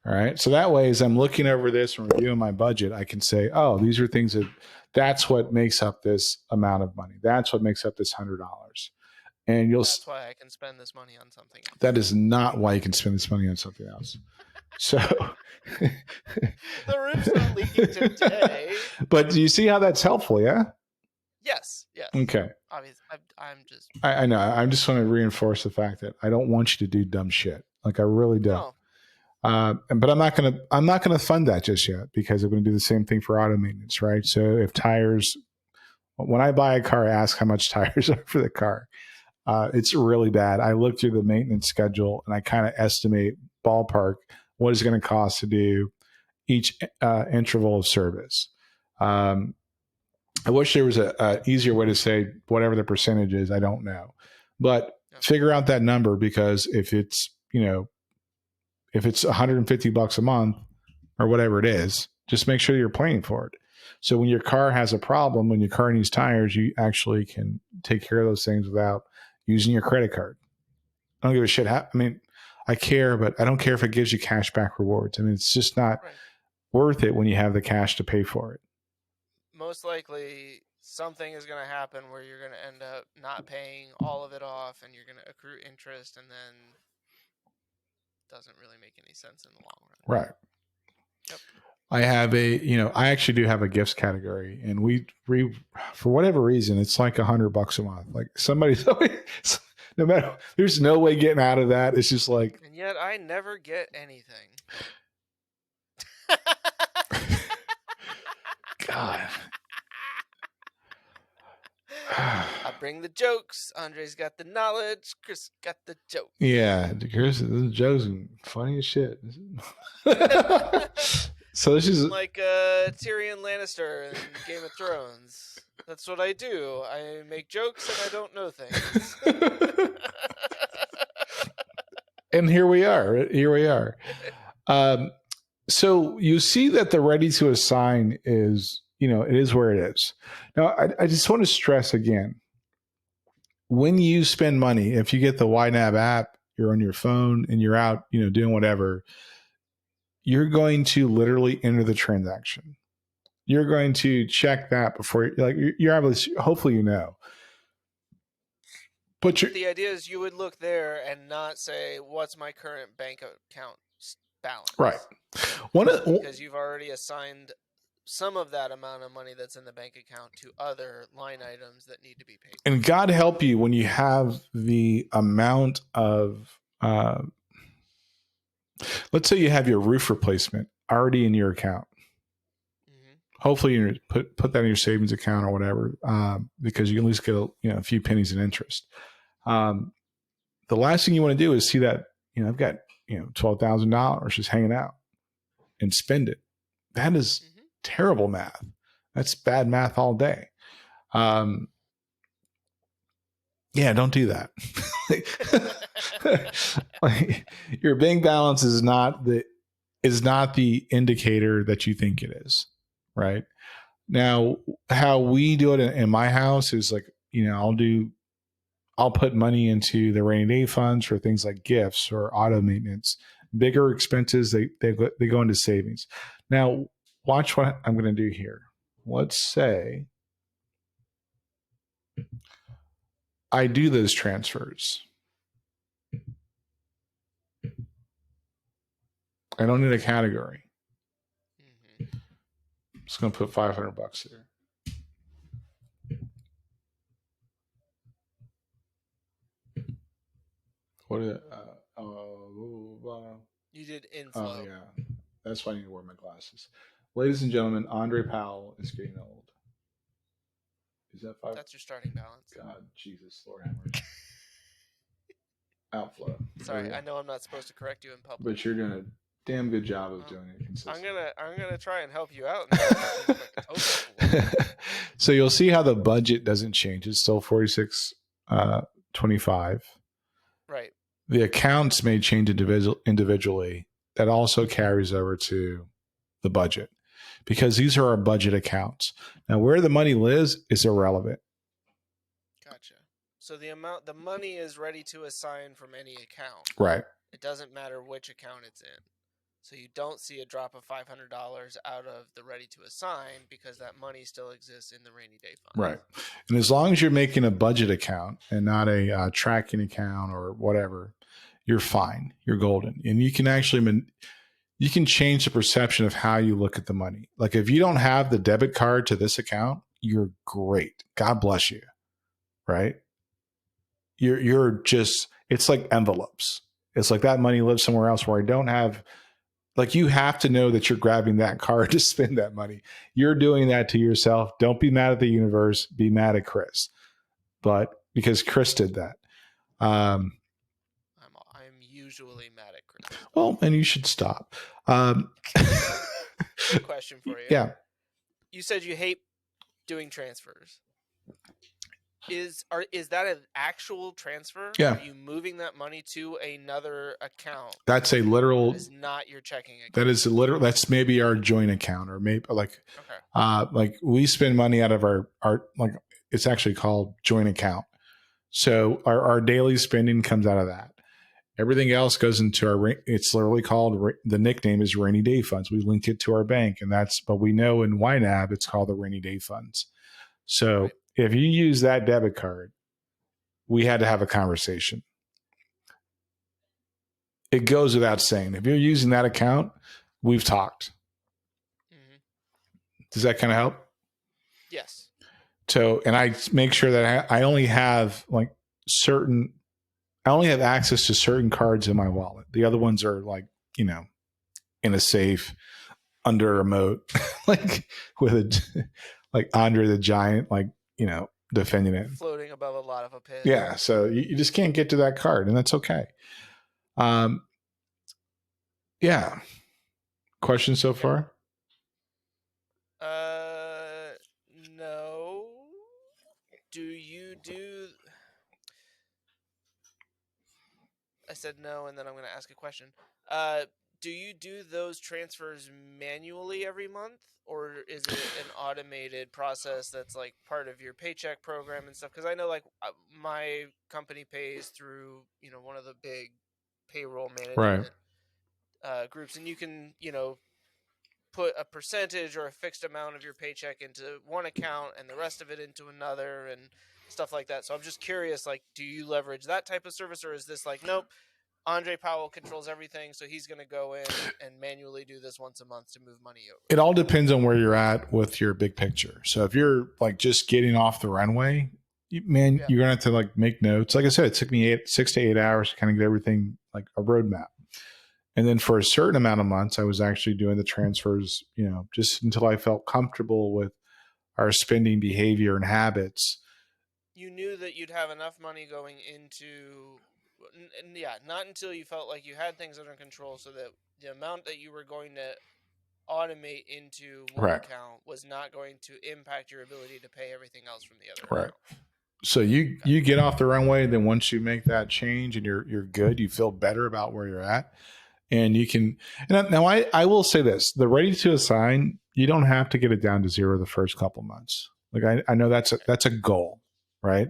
All right. So that way, as I'm looking over this and reviewing my budget, I can say, oh, these are things that's what makes up this amount of money. That's what makes up this $100. And that's why I can spend this money on something else. That is not why you can spend this money on something else. So the roof's not leaking today. But do you see how that's helpful? Yeah. Yes. Okay. Obviously, I'm just. I know. I'm just want to reinforce the fact that I don't want you to do dumb shit. I really don't. No. But I'm not gonna fund that just yet because I'm gonna do the same thing for auto maintenance, right? So if tires, when I buy a car, I ask how much tires are for the car. It's really bad. I looked through the maintenance schedule and I kind of estimate ballpark what it's going to cost to do each interval of service. I wish there was a easier way to say whatever the percentage is. I don't know, but figure out that number, because if it's, if it's $150 a month or whatever it is, just make sure you're planning for it. So when your car has a problem, when your car needs tires, you actually can take care of those things without using your credit card. I don't give a shit. I care, but I don't care if it gives you cash back rewards. It's just not worth it when you have the cash to pay for it. Most likely something is going to happen where you're going to end up not paying all of it off, and you're going to accrue interest, and then it doesn't really make any sense in the long run. Right. Yep. I have I actually do have a gifts category, and we for whatever reason, it's like $100 a month. Like somebody's always, no matter, there's no way getting out of that. It's just like, and yet I never get anything. God. I bring the jokes. Andre's got the knowledge. Chris got the jokes. Yeah, Chris, the jokes are funny as shit. So this is like Tyrion Lannister in Game of Thrones. That's what I do. I make jokes and I don't know things. And here we are. So you see that the ready to assign is, it is where it is. Now, I just want to stress again, when you spend money, if you get the YNAB app, you're on your phone and you're out, doing whatever, you're going to literally enter the transaction. You're going to check that before, you're able to, hopefully, But the idea is you would look there and not say, what's my current bank account balance? Right. Because you've already assigned some of that amount of money that's in the bank account to other line items that need to be paid. And God help you when you have the amount of, let's say you have your roof replacement already in your account. Mm-hmm. Hopefully you put that in your savings account or whatever, because you can at least get a few pennies in interest. The last thing you want to do is see that, I've got, $12,000 just hanging out and spend it. That is terrible math. That's bad math all day. Yeah, don't do that. Your bank balance is not the indicator that you think it is, right? Now, how we do it in my house is like, I'll put money into the rainy day funds for things like gifts or auto maintenance. Bigger expenses, they go into savings. Now, watch what I'm going to do here. Let's say I do those transfers. I don't need a category. I'm just going to put $500 here. What is it? You did inflow. Oh, yeah. That's why I need to wear my glasses. Ladies and gentlemen, Andre Powell is getting old. Is that $5? That's your starting balance. God, Jesus, Lord have mercy. Outflow. Sorry, I know I'm not supposed to correct you in public. But you're doing a damn good job of doing it consistently. I'm gonna try and help you out. So you'll see how the budget doesn't change. It's still $46.25. Right. The accounts may change individually. That also carries over to the budget, because these are our budget accounts. Now, where the money lives is irrelevant. Gotcha. So the money is ready to assign from any account. Right. It doesn't matter which account it's in. So you don't see a drop of $500 out of the ready to assign, because that money still exists in the rainy day fund. Right. And as long as you're making a budget account and not a tracking account or whatever, you're fine. You're golden. And you can actually, you can change the perception of how you look at the money. Like if you don't have the debit card to this account, you're great. God bless you. Right. You're just, it's like envelopes. It's like that money lives somewhere else where I don't have, like, you have to know that you're grabbing that card to spend that money. You're doing that to yourself. Don't be mad at the universe. Be mad at Chris. But because Chris did that. I'm usually mad at Chris. Well, and you should stop. Quick question for you. Yeah. You said you hate doing transfers. Is that an actual transfer? Yeah. Are you moving that money to another account? That's a literal. It's not your checking account. That is a literal. That's maybe our joint account, or maybe like we spend money out of our like it's actually called joint account. So our daily spending comes out of that. Everything else goes into our. It's literally called, the nickname is rainy day funds. We link it to our bank, and but we know in YNAB it's called the rainy day funds. So if you use that debit card, we had to have a conversation. It goes without saying. If you're using that account, we've talked. Mm-hmm. Does that kind of help? Yes. So, and I make sure that I only have I only have access to certain cards in my wallet. The other ones are in a safe under a moat, like like Andre the Giant, defending it. Floating above a lot of a pit. Yeah. So you just can't get to that card, and that's okay. Yeah. Questions so far? No. Do you do... I said no, and then I'm going to ask a question. Do you do those transfers manually every month, or is it an automated process that's like part of your paycheck program and stuff? Because I know my company pays through one of the big payroll management groups, and you can put a percentage or a fixed amount of your paycheck into one account and the rest of it into another and stuff like that. So I'm just curious, do you leverage that type of service, or is this nope, Andre Powell controls everything, so he's going to go in and manually do this once a month to move money over? It all depends on where you're at with your big picture. So if you're just getting off the runway, you're going to have to make notes. Like I said, it took me 6 to 8 hours to kind of get everything like a roadmap. And then for a certain amount of months, I was actually doing the transfers, just until I felt comfortable with our spending behavior and habits. You knew that you'd have enough money going into, not until you felt like you had things under control, so that the amount that you were going to automate into one account was not going to impact your ability to pay everything else from the other account. So you get off the runway, then once you make that change and you're good, you feel better about where you're at. And you can, now I will say this, the ready to assign, you don't have to get it down to zero the first couple months. I know that's a goal, right?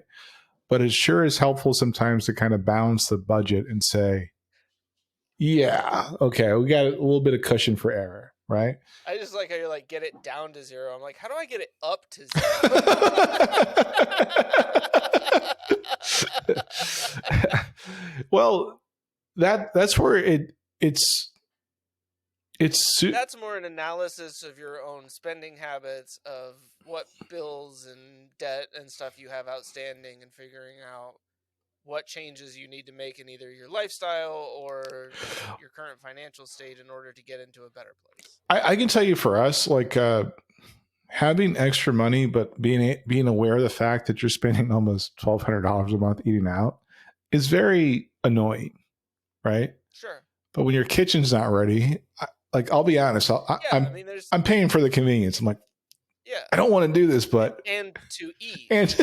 But it sure is helpful sometimes to kind of balance the budget and say, yeah, okay, we got a little bit of cushion for error, right? I just like how you're get it down to zero. I'm like, how do I get it up to zero? Well, that's where that's more an analysis of your own spending habits, of what bills and debt and stuff you have outstanding, and figuring out what changes you need to make in either your lifestyle or your current financial state in order to get into a better place. I can tell you, for us, having extra money, but being aware of the fact that you're spending almost $1,200 a month eating out is very annoying, right? Sure. But when your kitchen's not ready, I'll be honest, I'm paying for the convenience. I'm like, I don't want to do this, but and to eat. And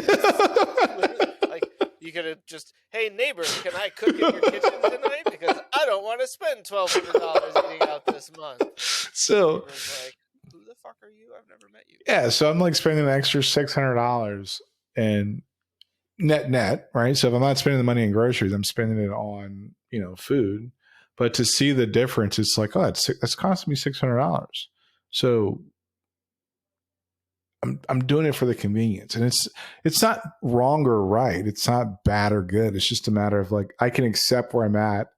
you could have just, hey neighbor, can I cook in your kitchen tonight? Because I don't want to spend $1,200 eating out this month. So who the fuck are you? I've never met you. Yeah, so I'm spending an extra $600 and net, right? So if I'm not spending the money in groceries, I'm spending it on food. But to see the difference, it's like, oh, that's costing me $600. So I'm doing it for the convenience, and it's not wrong or right. It's not bad or good. It's just a matter of I can accept where I'm at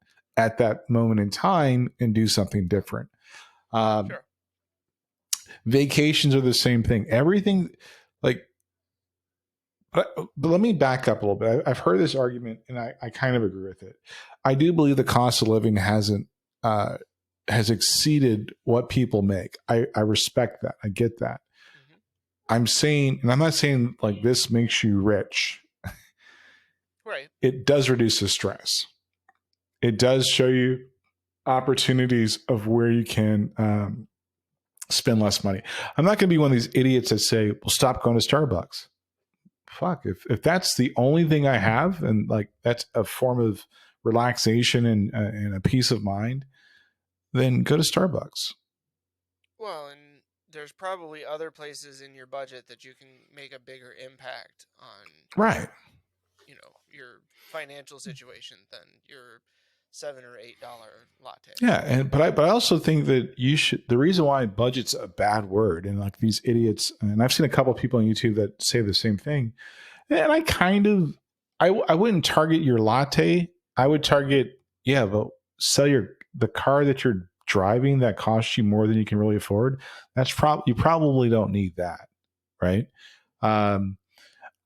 that moment in time and do something different. Sure. Vacations are the same thing. Everything, but let me back up a little bit. I've heard this argument, and I kind of agree with it. I do believe the cost of living has exceeded what people make. I respect that. I get that. I'm saying, and I'm not saying this makes you rich. Right. it does reduce the stress. It does show you opportunities of where you can spend less money. I'm not going to be one of these idiots that say, well, stop going to Starbucks. Fuck, if that's the only thing I have, and like that's a form of relaxation and a peace of mind, then go to Starbucks. Well, and there's probably other places in your budget that you can make a bigger impact on, Right. your financial situation than your $7 or $8 latte. Yeah, but I also think that you should. The reason why budget's a bad word, and like these idiots, and I've seen a couple of people on YouTube that say the same thing, and I kind of, I wouldn't target your latte. I would target, yeah, but sell the car that you're driving that costs you more than you can really afford. You probably don't need that, right?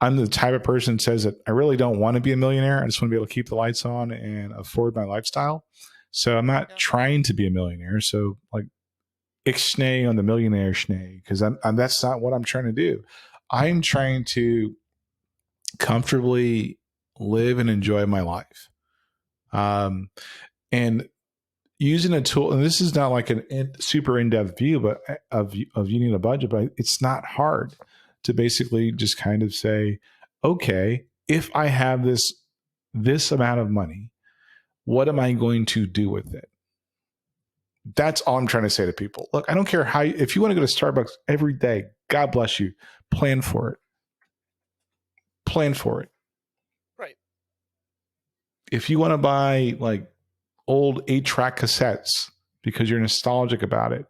I'm the type of person that says that I really don't want to be a millionaire. I just want to be able to keep the lights on and afford my lifestyle. So I'm not trying to be a millionaire. So like ixnay on the millionaire schnay, because that's not what I'm trying to do. I'm trying to comfortably live and enjoy my life. And using a tool, and this is not like super in-depth view, but of you need a budget, but it's not hard to basically just kind of say, okay, if I have this amount of money, what am I going to do with it? That's all I'm trying to say to people. Look, I don't care if you want to go to Starbucks every day, God bless you. Plan for it. Plan for it. Right. If you want to buy like old 8-track cassettes because you're nostalgic about it,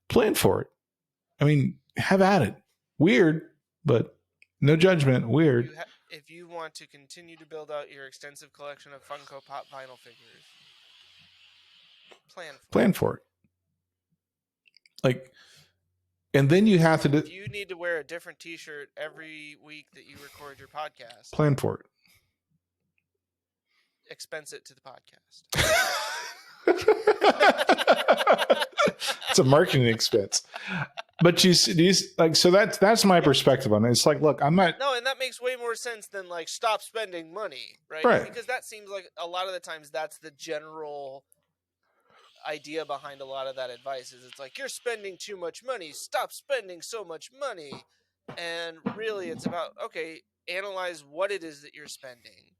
plan for it. I mean, have at it. Weird, but no judgment. Weird. If you want to continue to build out your extensive collection of Funko Pop vinyl figures, plan for it. Like, and then you have to if you need to wear a different t-shirt every week that you record your podcast, plan for it. Expense it to the podcast. It's a marketing expense. But so that's my perspective on it. It's like, look, I'm not. No, and that makes way more sense than like stop spending money, right? Right. Because that seems like a lot of the times that's the general idea behind a lot of that advice is it's like, you're spending too much money. Stop spending so much money. And really it's about, okay, analyze what it is that you're spending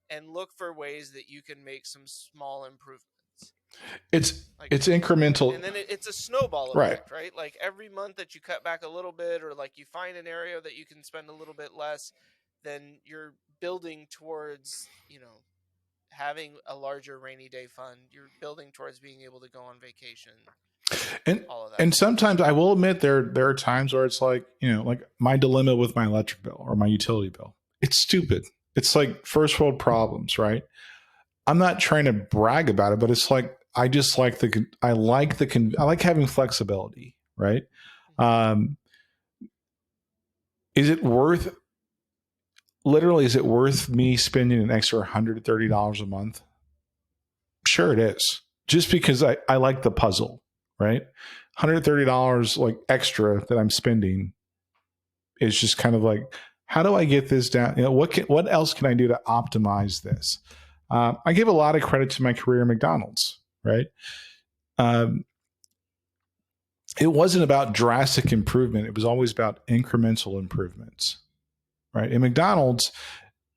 and look for ways that you can make some small improvements. It's incremental. And then it's a snowball effect, right? Like every month that you cut back a little bit, or like you find an area that you can spend a little bit less, then you're building towards, having a larger rainy day fund. You're building towards being able to go on vacation. And all of that. And sometimes I will admit there are times where it's like, like my dilemma with my electric bill or my utility bill. It's stupid. It's like first world problems, right? I'm not trying to brag about it, but it's like I like having flexibility, right? Is it worth me spending an extra $130 a month? Sure it is. Just because I like the puzzle, right? $130 like extra that I'm spending is just kind of like, how do I get this down? What else can I do to optimize this? I give a lot of credit to my career at McDonald's, right? It wasn't about drastic improvement. It was always about incremental improvements, right? In McDonald's,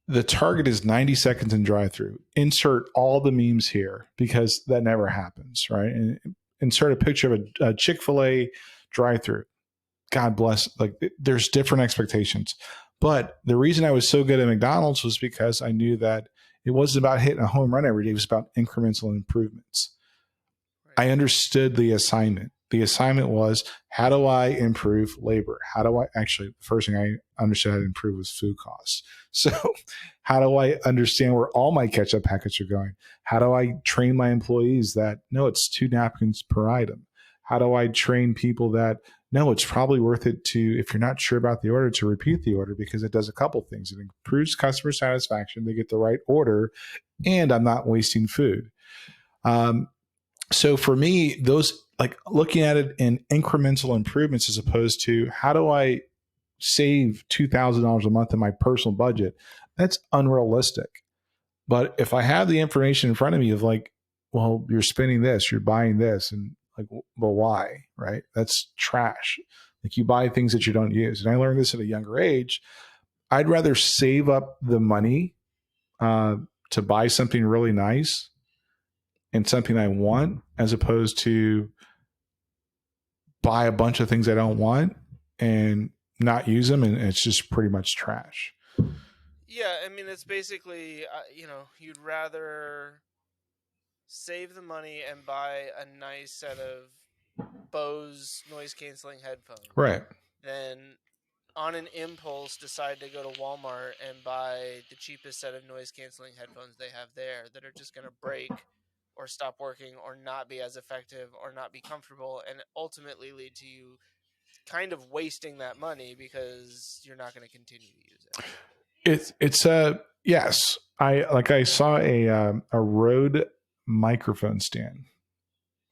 the target is 90 seconds in drive-through. Insert all the memes here because that never happens, right? And insert a picture of a Chick-fil-A drive-through. God bless. Like, there's different expectations. But the reason I was so good at McDonald's was because I knew that it wasn't about hitting a home run every day. It was about incremental improvements. I understood the assignment. The assignment was, how do I improve labor? The first thing I understood how to improve was food costs. So how do I understand where all my ketchup packets are going? How do I train my employees that, no, it's 2 napkins per item? How do I train people that, no, it's probably worth it to, if you're not sure about the order, to repeat the order because it does a couple things. It improves customer satisfaction. They get the right order and I'm not wasting food. So for me, those, like looking at it in incremental improvements as opposed to how do I save $2,000 a month in my personal budget, that's unrealistic. But if I have the information in front of me of like, well, you're spending this, you're buying this, and like, well, why? Right? That's trash. Like you buy things that you don't use. And I learned this at a younger age. I'd rather save up the money to buy something really nice and something I want, as opposed to buy a bunch of things I don't want and not use them, and it's just pretty much trash. Yeah, I mean, it's basically, you'd rather save the money and buy a nice set of Bose noise canceling headphones, Right. than on an impulse decide to go to Walmart and buy the cheapest set of noise canceling headphones they have there that are just going to break or stop working or not be as effective or not be comfortable, and ultimately lead to you kind of wasting that money because you're not going to continue to use it. It's yes. I saw a Rode microphone stand.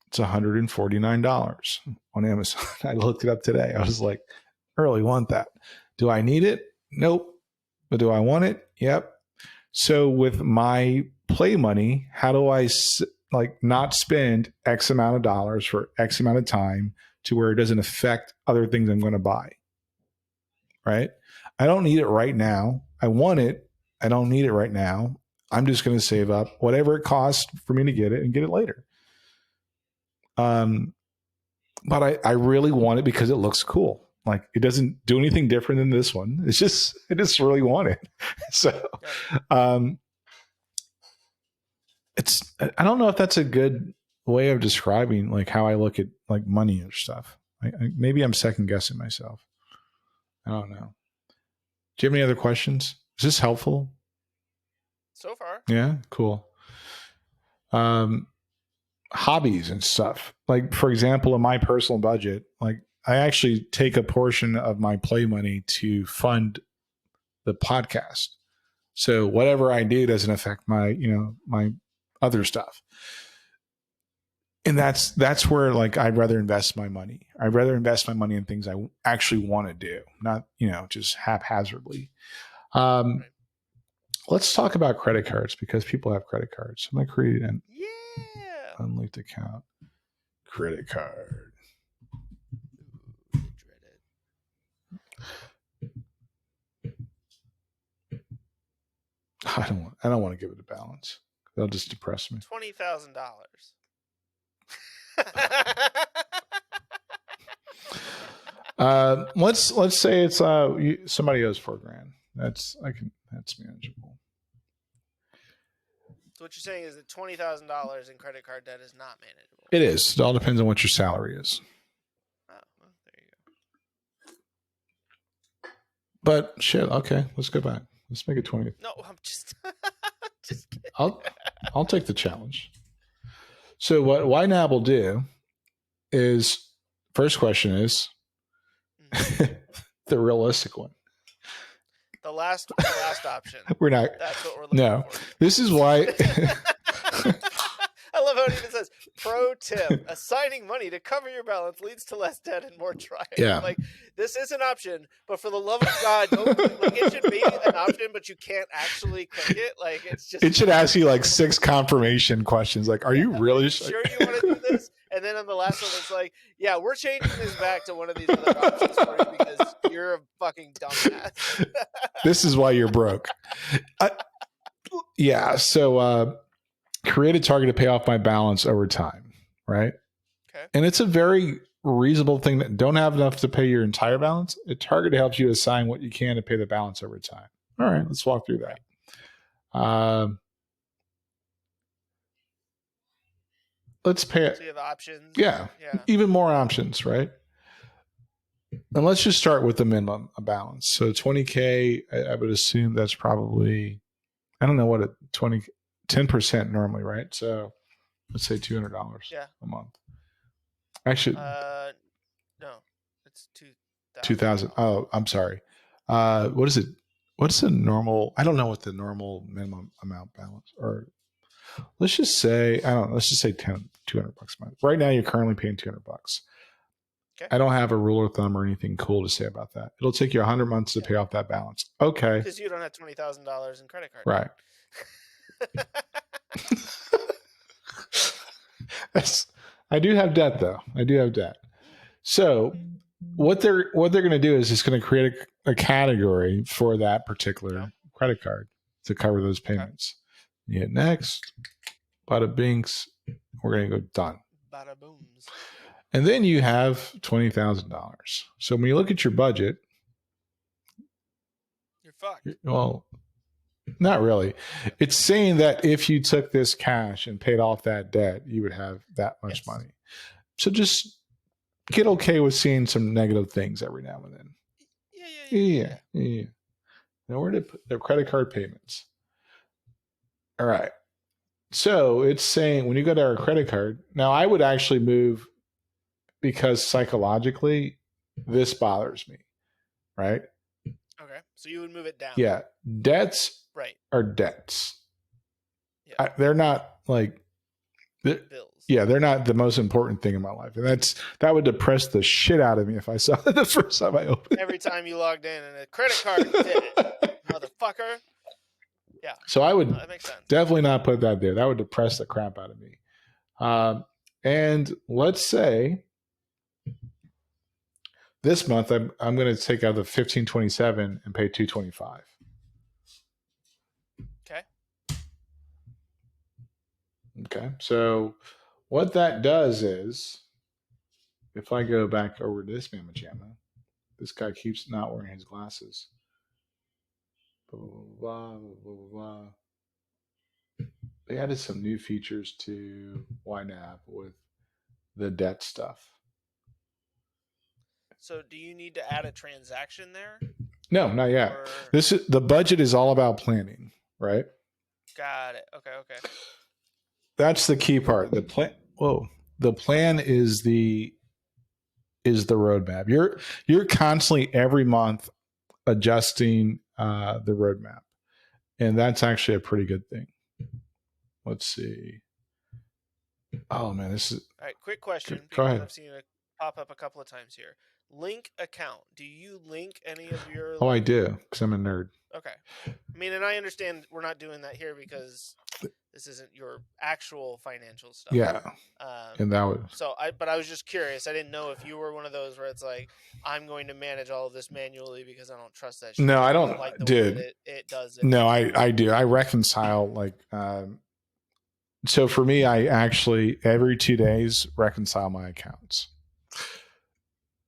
It's $149 on Amazon. I looked it up today. I was like, I really want that. Do I need it? Nope. But do I want it? Yep. So with my play money, how do I not spend X amount of dollars for X amount of time to where it doesn't affect other things I'm going to buy? Right? I don't need it right now. I want it. I don't need it right now. I'm just going to save up whatever it costs for me to get it and get it later. But I really want it because it looks cool. Like it doesn't do anything different than this one. I just really want it. So, I don't know if that's a good way of describing like how I look at like money and stuff. Maybe I'm second guessing myself. I don't know. Do you have any other questions? Is this helpful? So far. Yeah, cool. Hobbies and stuff. Like, for example, in my personal budget, like I actually take a portion of my play money to fund the podcast. So whatever I do doesn't affect my, my other stuff. And that's where like I'd rather invest my money. I'd rather invest my money in things I actually want to do, not, just haphazardly. Let's talk about credit cards because people have credit cards. I'm going to create an unlinked account. Credit card. Ooh, I don't want to give it a balance. That'll just depress me. $20,000. Let's say it's somebody owes $4,000. That's manageable. So what you're saying is that $20,000 in credit card debt is not manageable. It is. It all depends on what your salary is. Oh, well, there you go. But shit, okay, let's go back. Let's make it 20. No, I'm just just kidding. I'll take the challenge. So what YNAB will do is, first question is the realistic one. The last option. We're not. That's what we're looking for. This is why. I love how it even says, pro tip, assigning money to cover your balance leads to less debt and more trial. Yeah. Like, this is an option, but for the love of God, it should be an option, but you can't actually click it. Like, it's just. It should ask you like 6 confirmation questions. Like, are you really sure you want to do this? And then on the last one, it's like, yeah, we're changing this back to one of these other options for you because you're a fucking dumbass. This is why you're broke. Yeah. So, create a target to pay off my balance over time, right? Okay. And it's a very reasonable thing that don't have enough to pay your entire balance. A target helps you assign what you can to pay the balance over time. All right, let's walk through that. Let's pay it. So you have options. Yeah. Even more options, right? And let's just start with the minimum balance. So $20K, I would assume that's probably, I don't know what 10% normally, right? So let's say $200 a month. Actually, no, it's 2,000. Oh, I'm sorry. What is it? What's the normal? I don't know what the normal minimum amount balance, or let's just say, I don't know, let's just say $200 a month. Right now, you're currently paying $200. Okay. I don't have a rule of thumb or anything cool to say about that. It'll take you 100 months to pay off that balance. Okay. Because you don't have $20,000 in credit card. Right. I do have debt, though. I do have debt. So what they're going to do is it's going to create a category for that particular credit card to cover those payments. You hit next, bada binks, we're going to go done. Bada booms. And then you have $20,000. So when you look at your budget, you're fucked. Well, not really. It's saying that if you took this cash and paid off that debt, you would have that much money. So just get okay with seeing some negative things every now and then. Yeah. Now, where did put their credit card payments? All right. So it's saying when you go to our credit card, now I would actually move because psychologically this bothers me, right? Okay. So you would move it down. Yeah. Debts are debts. Yeah. They're not like bills. Yeah, they're not the most important thing in my life. And that would depress the shit out of me if I saw it the first time I opened it. Every time you logged in and a credit card did it, motherfucker. Yeah. So I would that makes sense. Definitely not put that there. That would depress the crap out of me. And let's say this month I'm going to take out the $1,527 and pay $225. Okay. So what that does is, if I go back over to this Mamma Jamma, this guy keeps not wearing his glasses. Blah, blah, blah, blah, blah. They added some new features to YNAB with the debt stuff. So do you need to add a transaction there? No, not yet. The budget is all about planning, right? Got it. Okay. That's the key part. The plan is the roadmap. You're constantly every month adjusting the roadmap, and that's actually a pretty good thing. Let's see. Oh man, this is all right. Quick question. Go ahead. I've seen it pop up a couple of times here. Link account. Do you link any of your? Oh, I do, because I'm a nerd. Okay. I mean, and I understand we're not doing that here because this isn't your actual financial stuff. Yeah. And that would. But I was just curious. I didn't know if you were one of those where it's like, I'm going to manage all of this manually because I don't trust that shit. No, I don't. Like the dude. way it does it. No, I do. I reconcile so for me, I actually every 2 days reconcile my accounts.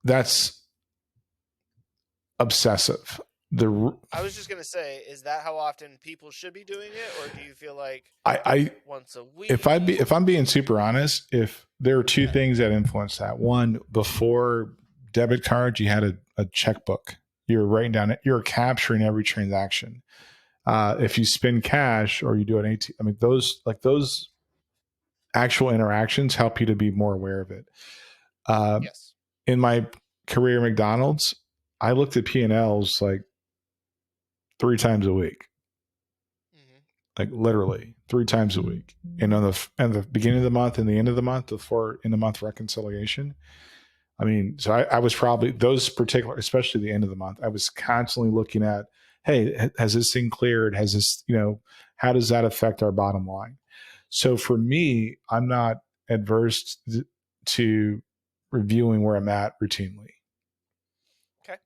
That's obsessive. I was just gonna say, is that how often people should be doing it, or do you feel like I once a week? If I'm being super honest, if there are two things that influence that. One, before debit cards, you had a checkbook. You're writing down it. You're capturing every transaction. If you spend cash or you do an ATM, I mean those actual interactions help you to be more aware of it. Yes. In my career at McDonald's, I looked at P&Ls like 3 times a week, like literally 3 times a week. And on the beginning of the month and the end of the month, before in the month reconciliation. I mean, so I was probably those particular, especially the end of the month, I was constantly looking at, hey, has this thing cleared? Has this, how does that affect our bottom line? So for me, I'm not adverse to reviewing where I'm at routinely. Okay.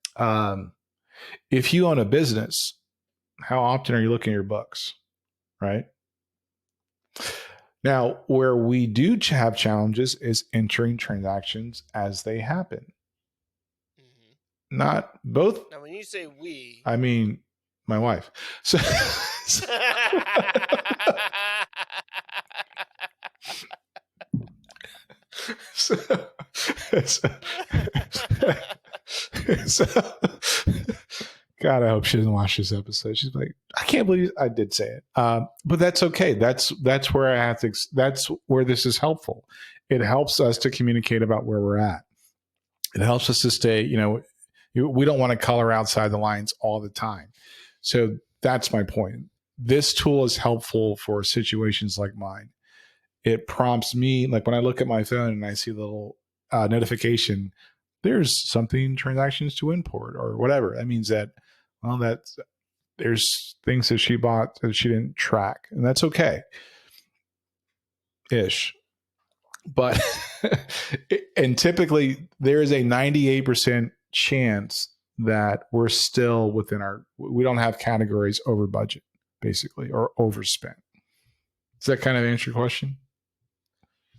If you own a business, how often are you looking at your books? Right? Now, where we do have challenges is entering transactions as they happen. Mm-hmm. Not both. Now, when you say we, I mean my wife. So, God, I hope she doesn't watch this episode. She's like, I can't believe I did say it. But that's okay. That's where I have to. That's where this is helpful. It helps us to communicate about where we're at. It helps us to stay. We don't want to color outside the lines all the time. So that's my point. This tool is helpful for situations like mine. It prompts me, like when I look at my phone and I see the little notification, there's something transactions to import or whatever. That means that, well, there's things that she bought that she didn't track, and that's okay ish. But and typically there is a 98% chance that we're still within we don't have categories over budget, basically, or overspent. Does that kind of answer your question?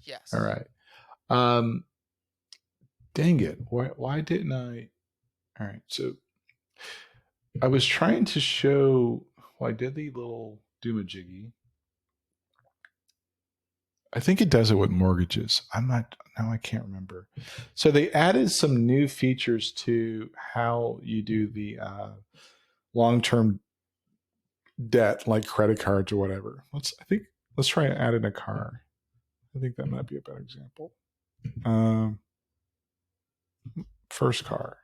Yes. All right. Dang it. Why didn't I? All right. So I was trying to show, I did the little doomajiggy. I think it does it with mortgages. I can't remember. So they added some new features to how you do the long-term debt, like credit cards or whatever. Let's try and add in a car. I think that might be a better example. First car.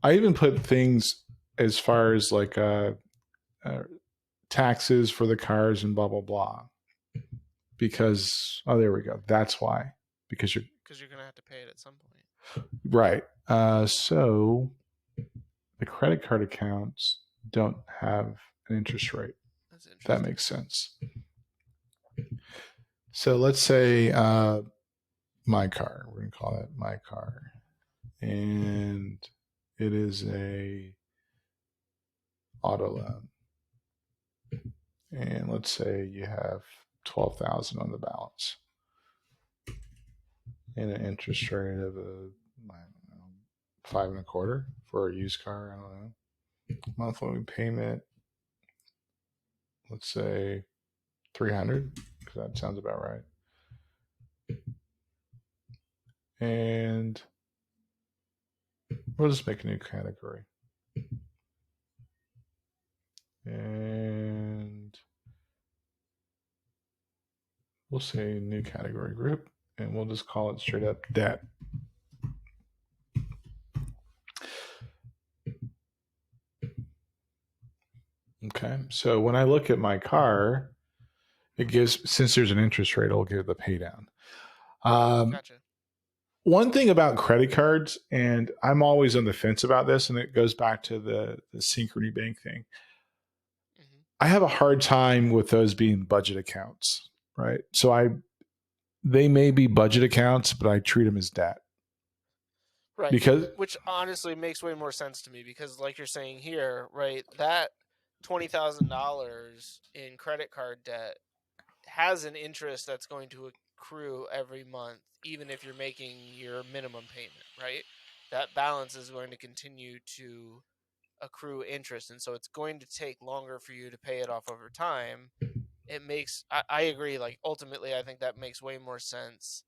I even put things as far as like taxes for the cars and blah blah blah. Because there we go. That's why. Because you're going to have to pay it at some point. Right. So the credit card accounts don't have an interest rate. That's interesting. That makes sense. So let's say my car. We're going to call that my car. And it is a auto loan. And let's say you have 12,000 on the balance. And an interest rate of I don't know, 5.25 for a used car. I don't know. Monthly payment, let's say 300, because that sounds about right. And we'll just make a new category. And we'll say new category group, and we'll just call it straight up debt. Okay, so when I look at my car, it gives, since there's an interest rate, it'll give the pay down. Gotcha. One thing about credit cards, and I'm always on the fence about this, and it goes back to the Synchrony Bank thing. Mm-hmm. I have a hard time with those being budget accounts, right? So they may be budget accounts, but I treat them as debt. Right. Which honestly makes way more sense to me, because like you're saying here, right, that $20,000 in credit card debt has an interest that's going to accrue every month, even if you're making your minimum payment, right? That balance is going to continue to accrue interest, and so it's going to take longer for you to pay it off over time. It makes, I agree, like ultimately I think that makes way more sense.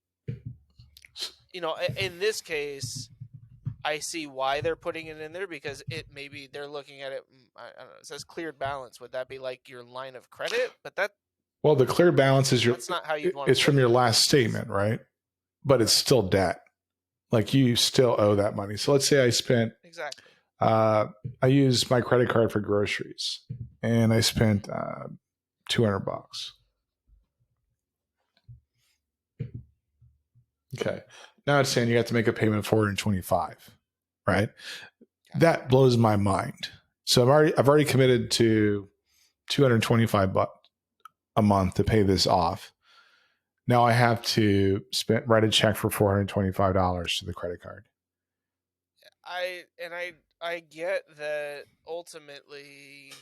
You know, in this case, I see why they're putting it in there, because maybe they're looking at it, I don't know, it says cleared balance. Would that be like your line of credit? But the clear balance is that's not how you'd want it's from your last statement, right? But it's still debt. Like you still owe that money. So let's say I spent, exactly. I used my credit card for groceries, and I spent $200. Okay. Now it's saying you have to make a payment of $425, right? That blows my mind. So I've already committed to $225 a month to pay this off. Now I have to write a check for $425 to the credit card. I get that ultimately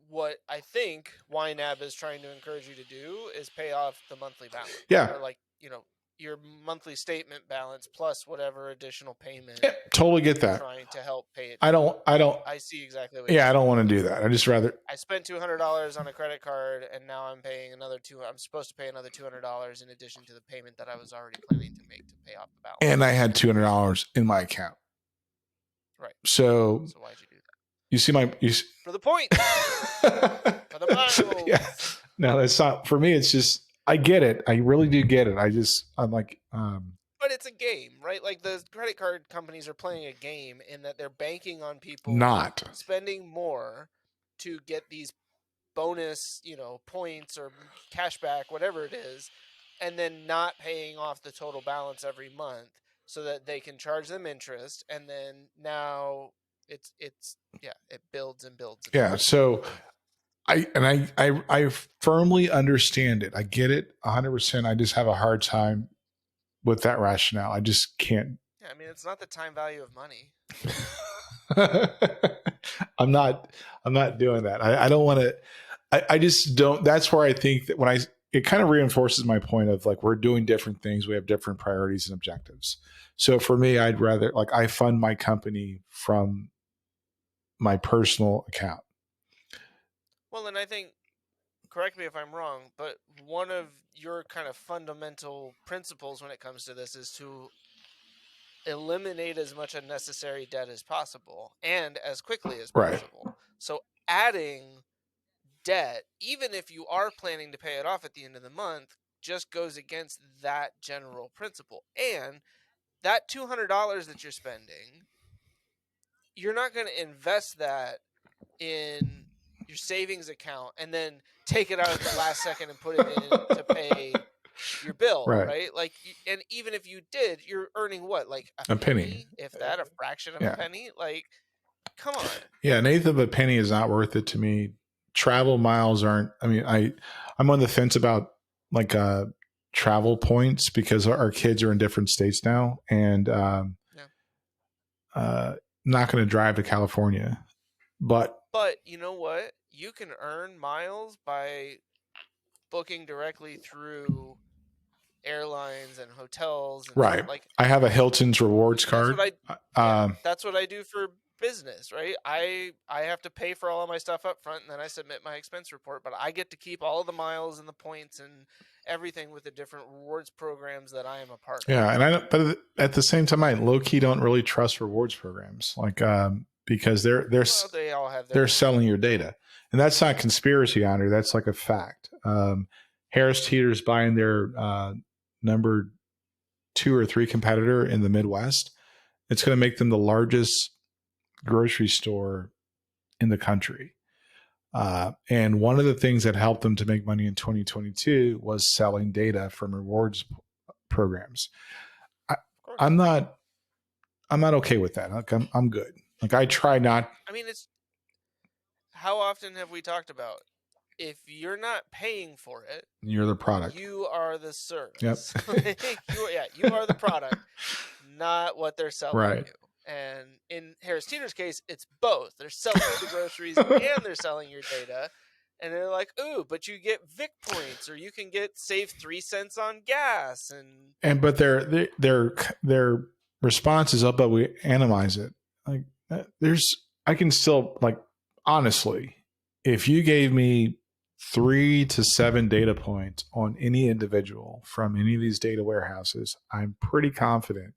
what I think YNAB is trying to encourage you to do is pay off the monthly balance. Yeah. Or like, you know, your monthly statement balance plus whatever additional payment. Yeah, totally get that. Trying to help pay it. I see exactly what. Yeah, I don't want to do that. I just rather. I spent $200 on a credit card, and now I'm paying I'm supposed to pay another $200 in addition to the payment that I was already planning to make to pay off the balance. And I had $200 in my account. Right. So why'd you do that? You see for the point. For the miles. Yeah. No, that's not for me. It's just I get it. I really do get it. I'm like. But it's a game, right? Like the credit card companies are playing a game in that they're banking on people not spending more to get these bonus, points or cash back, whatever it is, and then not paying off the total balance every month so that they can charge them interest. And then now, it's it builds and builds. And Yeah. builds. So I firmly understand it. I get it 100%. I just have a hard time with that rationale. I just can't. Yeah, I mean, it's not the time value of money. I'm not doing that. I don't want to, I just don't, that's where I think that it kind of reinforces my point of like, we're doing different things. We have different priorities and objectives. So for me, I'd rather like, I fund my company from my personal account. Well, and I think, correct me if I'm wrong, but one of your kind of fundamental principles when it comes to this is to eliminate as much unnecessary debt as possible and as quickly as Right. possible. So adding debt, even if you are planning to pay it off at the end of the month, just goes against that general principle. And that $200 that you're spending, you're not going to invest that in your savings account and then take it out at the last second and put it in to pay your bill, right? Like, and even if you did, you're earning what, like a penny, if that, a fraction of a penny. Like, come on. Yeah, an eighth of a penny is not worth it to me. Travel miles aren't. I mean, I'm on the fence about like travel points because our kids are in different states now, and not going to drive to California. But you know what? You can earn miles by booking directly through airlines and hotels. And right. Like, I have a Hilton's rewards card. That's what I do for business, right? I have to pay for all of my stuff up front, and then I submit my expense report, but I get to keep all of the miles and the points and everything with the different rewards programs that I am a part of. Yeah, and but at the same time, I low key don't really trust rewards programs, like because they all have they're selling your data, and that's not conspiracy, Andrew. That's like a fact. Harris Teeter's buying their number 2 or 3 competitor in the Midwest. It's going to make them the largest grocery store in the country. And one of the things that helped them to make money in 2022 was selling data from rewards programs. I'm not okay with that. Like, I'm good. Like, I try not. I mean, it's how often have we talked about, if you're not paying for it, you're the product. You are the service. Yep. you are the product, not what they're selling right. you. And in Harris Teeter's case, it's both. They're selling the groceries and they're selling your data. And they're like, ooh, but you get Vic points, or you can save 3 cents on gas. But their response is, oh, but we analyze it. Like, I can still, like, honestly, if you gave me 3 to 7 data points on any individual from any of these data warehouses, I'm pretty confident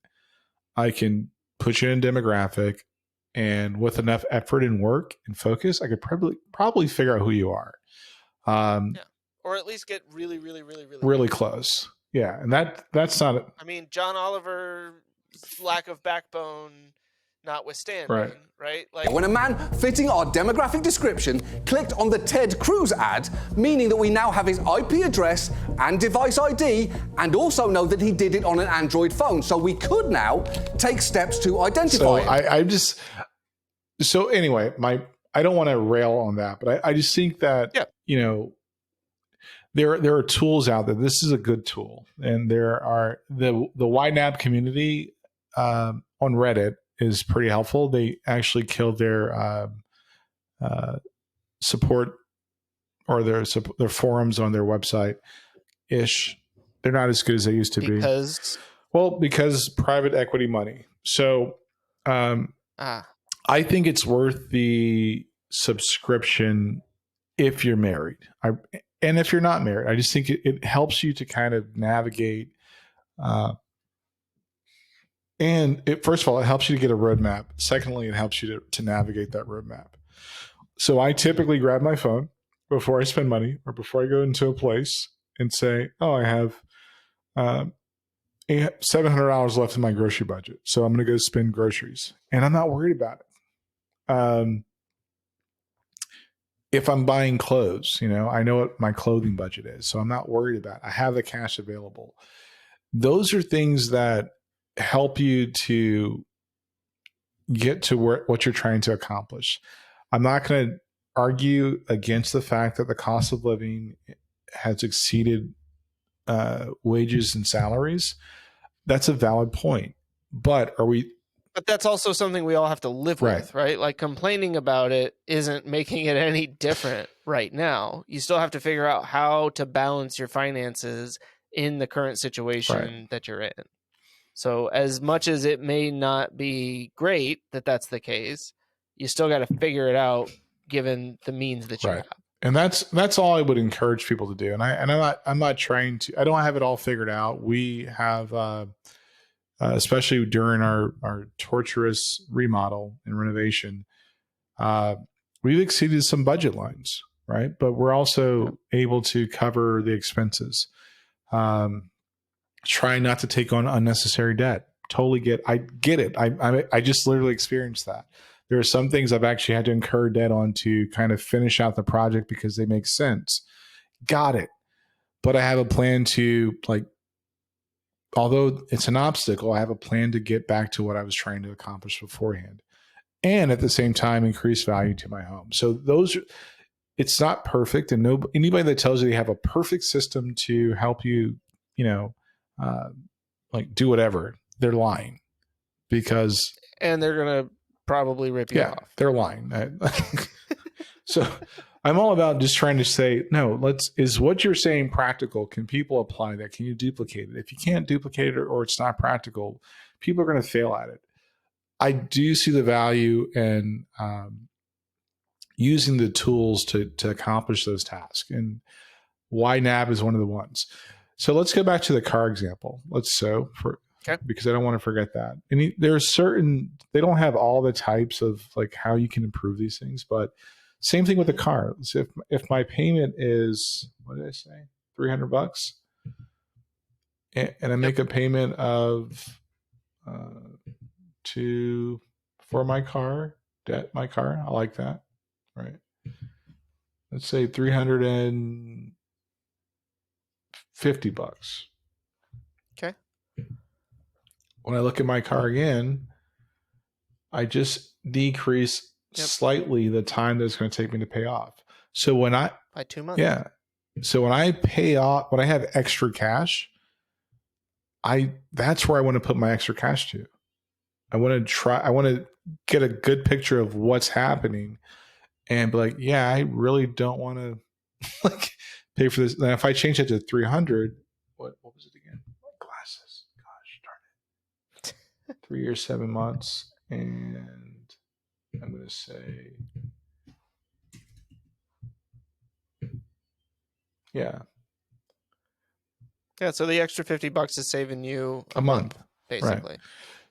I can put you in a demographic, and with enough effort and work and focus, I could probably figure out who you are. Or at least get really close. Yeah, and that's not. I mean, John Oliver's lack of backbone notwithstanding, right? Like, when a man fitting our demographic description clicked on the Ted Cruz ad, meaning that we now have his IP address and device ID, and also know that he did it on an Android phone, so we could now take steps to identify him. So anyway, I don't want to rail on that, but I just think that there are tools out there. This is a good tool, and there are the YNAB community on Reddit is pretty helpful. They actually killed their support or their forums on their website ish. They're not as good as they used to be. Because private equity money. So I think it's worth the subscription if you're married. And if you're not married, I just think it helps you to kind of navigate. And first of all, it helps you to get a roadmap. Secondly, it helps you to navigate that roadmap. So I typically grab my phone before I spend money or before I go into a place and say, oh, I have $700 left in my grocery budget. So I'm going to go spend groceries. And I'm not worried about it. If I'm buying clothes, I know what my clothing budget is. So I'm not worried about it. I have the cash available. Those are things that help you to get to what you're trying to accomplish. I'm not going to argue against the fact that the cost of living has exceeded wages and salaries. That's a valid point. But are we? But that's also something we all have to live with, right? Like complaining about it isn't making it any different right now. You still have to figure out how to balance your finances in the current situation that you're in. So as much as it may not be great that that's the case, you still got to figure it out given the means that you have. And that's all I would encourage people to do. And I'm not trying to. I don't have it all figured out. We have, especially during our torturous remodel and renovation, we've exceeded some budget lines, right? But we're also able to cover the expenses. Try not to take on unnecessary debt. I get it. I just literally experienced that. There are some things I've actually had to incur debt on to kind of finish out the project because they make sense. Got it. But I have a plan to, like, although it's an obstacle, I have a plan to get back to what I was trying to accomplish beforehand. And at the same time, increase value to my home. So it's not perfect. And anybody that tells you they have a perfect system to help you, like do whatever, they're lying, because and they're gonna probably rip you off. They're lying. So I'm all about just trying to say, no, is what you're saying practical? Can people apply that? Can you duplicate it? If you can't duplicate it or it's not practical, people are going to fail at it. I do see the value in using the tools to accomplish those tasks, and YNAB is one of the ones. So let's go back to the car example. Because I don't want to forget that. And they don't have all the types of like how you can improve these things, but same thing with the car. So if my payment is, what did I say? $300, and I make a payment of for my car, my car. I like that. Right. Let's say $350. Okay. When I look at my car again, I just decrease slightly the time that it's going to take me to pay off. So by 2 months. Yeah. So when I pay off, when I have extra cash, that's where I want to put my extra cash to. I want to get a good picture of what's happening and be like, yeah, I really don't want to like pay for this. Now, if I change it to 300, what was it again? My glasses. Gosh darn it. 3 years, 7 months. And I'm going to say, yeah. Yeah, so the extra $50 is saving you a month, basically. Right.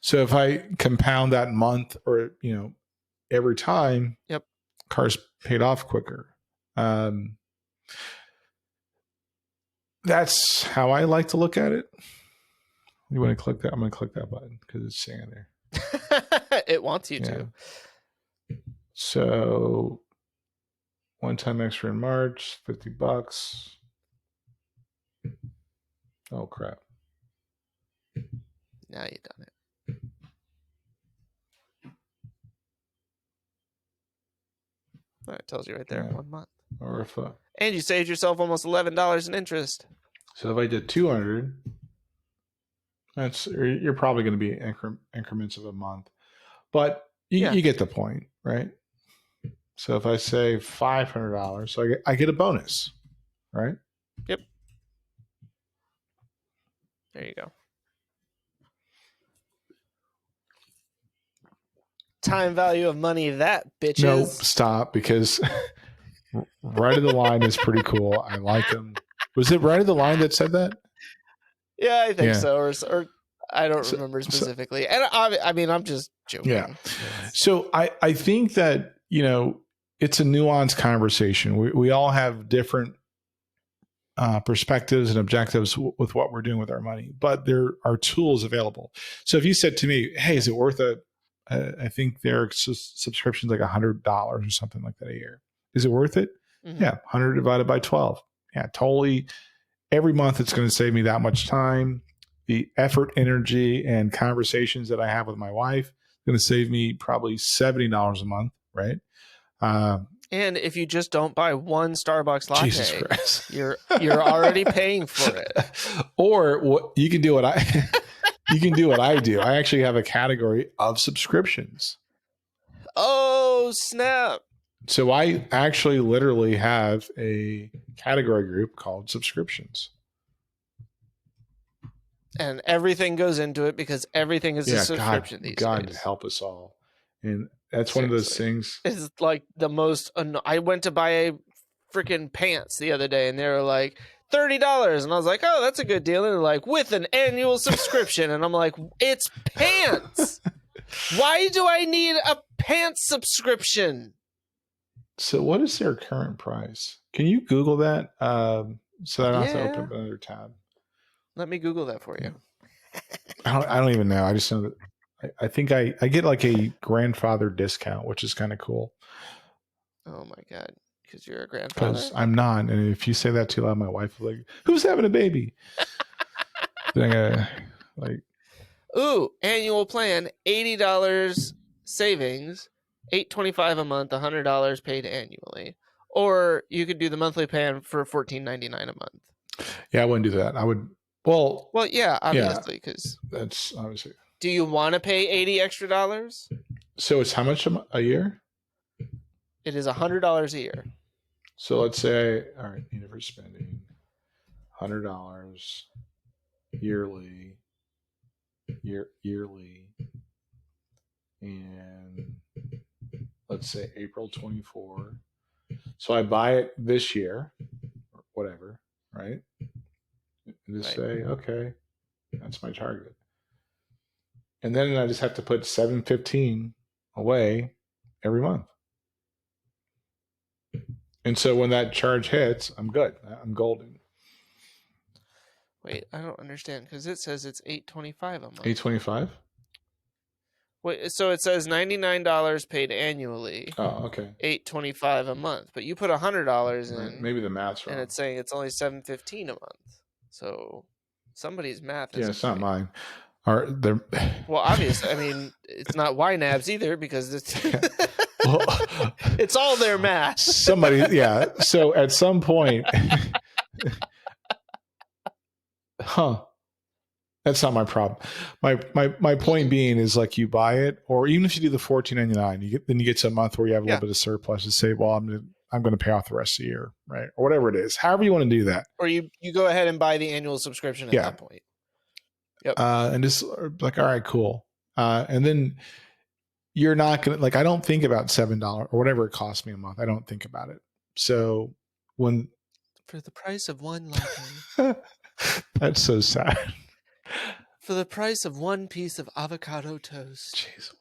So if I compound that month or, every time, car's paid off quicker. That's how I like to look at it. You want to click that? I'm going to click that button because it's saying there. It wants you to. So one-time extra in March, $50. Oh, crap. Now you've done it. All right, it tells you right there, 1 month. Or if and you saved yourself almost $11 in interest. So if I did 200, you're probably going to be increments of a month, but you get the point, right? So if I say $500, so I get a bonus, right? Yep. There you go. Time value of money, that bitches. No, stop, because Right of the Line is pretty cool. I like them. Was it Right of the Line that said that? Yeah, I think so. Or I don't remember specifically. And I mean, I'm just joking. Yeah. So I think that, it's a nuanced conversation. We all have different perspectives and objectives with what we're doing with our money, but there are tools available. So if you said to me, hey, is it worth I think their subscription's like $100 or something like that a year. Is it worth it? Mm-hmm. Yeah. 100 divided by 12. Yeah, totally. Every month it's going to save me that much time. The effort, energy, and conversations that I have with my wife, going to save me probably $70 a month, right? And if you just don't buy one Starbucks latte, Jesus Christ. you're already paying for it. Or what you can do what I you can do what I do. I actually have a category of subscriptions. Oh, snap. So I actually literally have a category group called subscriptions. And everything goes into it because everything is a subscription these God days. help us all. And that's one of those things. It's like the most. I went to buy a freaking pants the other day, and they were like $30, and I was like, "Oh, that's a good deal." And they're like, "With an annual subscription," and I'm like, "It's pants. Why do I need a pants subscription?" So, what is their current price? Can you Google that so that I don't have to open up another tab? Let me Google that for you. I don't even know. I just know that I think I get like a grandfather discount, which is kind of cool. Oh my god, because you're a grandfather. Because I'm not, and if you say that too loud, my wife will like, "Who's having a baby?" Then I gotta, like, ooh, annual plan, $80 savings, $825 a month, $100 paid annually, or you could do the monthly plan for $14.99 a month. Yeah, I wouldn't do that. I would. Well, yeah, obviously, because that's obviously. Do you want to pay $80 extra? So it's how much a year? It is $100 a year. So let's say, all right, universe spending $100 yearly, and let's say April 24. So I buy it this year, or whatever, right? And just say, okay, that's my target. And then I just have to put $715 away every month. And so when that charge hits, I'm good. I'm golden. Wait, I don't understand because it says it's $825 a month. $825? Wait, so it says $99 paid annually. Oh, okay. $825 a month, but you put $100 in. Right. Maybe the math's wrong. And it's saying it's only $715 a month. So somebody's math is. Yeah, it's not mine. Well, obviously, I mean, it's not YNAB's either because it's it's all their math. Somebody, yeah. So at some point, that's not my problem. My point being is like you buy it, or even if you do the $14.99, you get to a month where you have a little bit of surplus to say, well, I'm going to pay off the rest of the year, right, or whatever it is. However you want to do that, or you go ahead and buy the annual subscription at that point. Yep. And just like, all right, cool. And then you're not going to, like, I don't think about $7 or whatever it costs me a month. I don't think about it. So when. For the price of one latte. That's so sad. For the price of one piece of avocado toast. Jeez.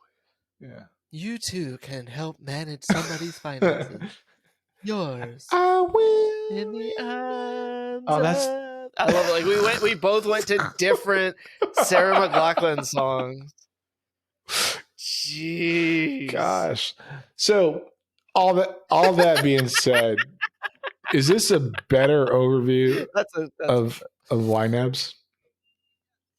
Yeah. You too can help manage somebody's finances. Yours. I will. In the arms that's. I love it. Like we both went to different Sarah McLachlan songs. Jeez. Gosh. So all that being said, is this a better overview of YNABs?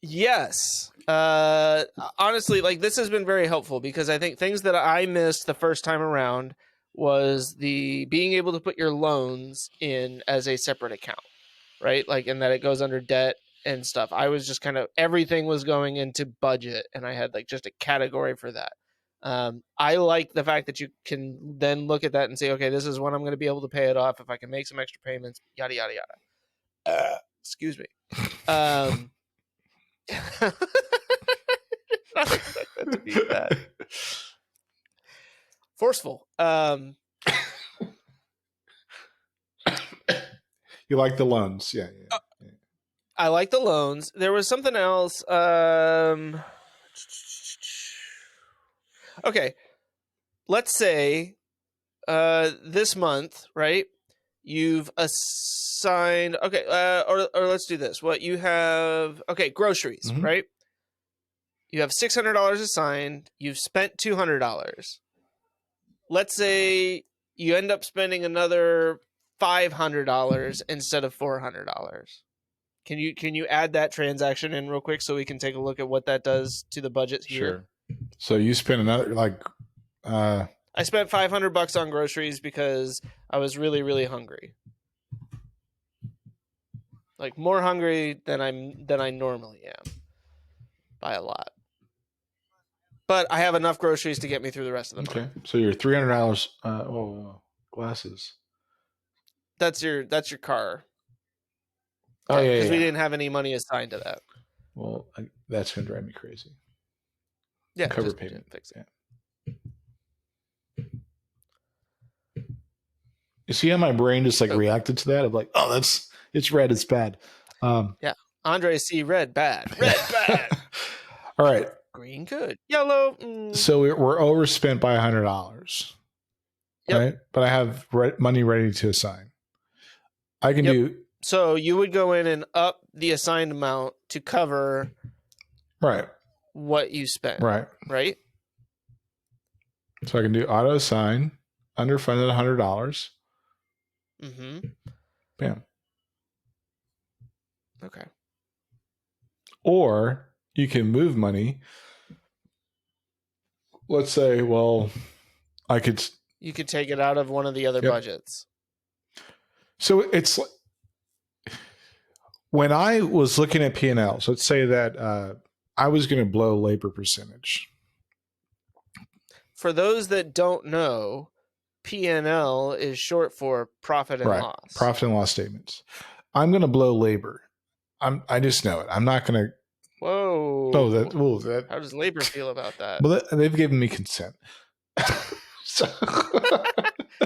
Yes. Honestly, like this has been very helpful because I think things that I missed the first time around was the being able to put your loans in as a separate account. Right? Like, and that it goes under debt and stuff. I was just kind of, everything was going into budget and I had like just a category for that. I like the fact that you can then look at that and say, okay, this is when I'm going to be able to pay it off. If I can make some extra payments, yada, yada, yada. Excuse me. Not expect that to be that forceful. You like the loans. Yeah. I like the loans. There was something else. Okay. Let's say this month, right? You've assigned, okay, or let's do this. What you have, okay, groceries, right? You have $600 assigned. You've spent $200. Let's say you end up spending another $500 instead of $400. Can you add that transaction in real quick so we can take a look at what that does to the budget here? So you spend another I spent $500 on groceries because I was really, really hungry. Like more hungry than I normally am by a lot. But I have enough groceries to get me through the rest of the month. okay. So you're $300. Glasses. That's your car. Oh yeah, Because yeah. we didn't have any money assigned to that. Well, that's gonna drive me crazy. Yeah, Cover just payment. fix it. Yeah. You see how my brain just like reacted to that? I'm like, oh, it's red, it's bad. Yeah. Andre C. Red bad. Red bad. All right. Green good. Yellow. So we're overspent by $100. Yep. Right? But I have money ready to assign. I can do So you would go in and up the assigned amount to cover right. what you spent. Right. Right? So I can do auto assign, underfunded $100. Mm-hmm. Bam. Okay. Or you can move money. Let's say, well, You could take it out of one of the other budgets. So it's when I was looking at P&Ls, let's say that I was going to blow labor percentage. For those that don't know, P&L is short for profit and loss. Profit and loss statements. I'm going to blow labor. I just know it. I'm not going to. Whoa. That. How does labor feel about that? Well, they've given me consent. So,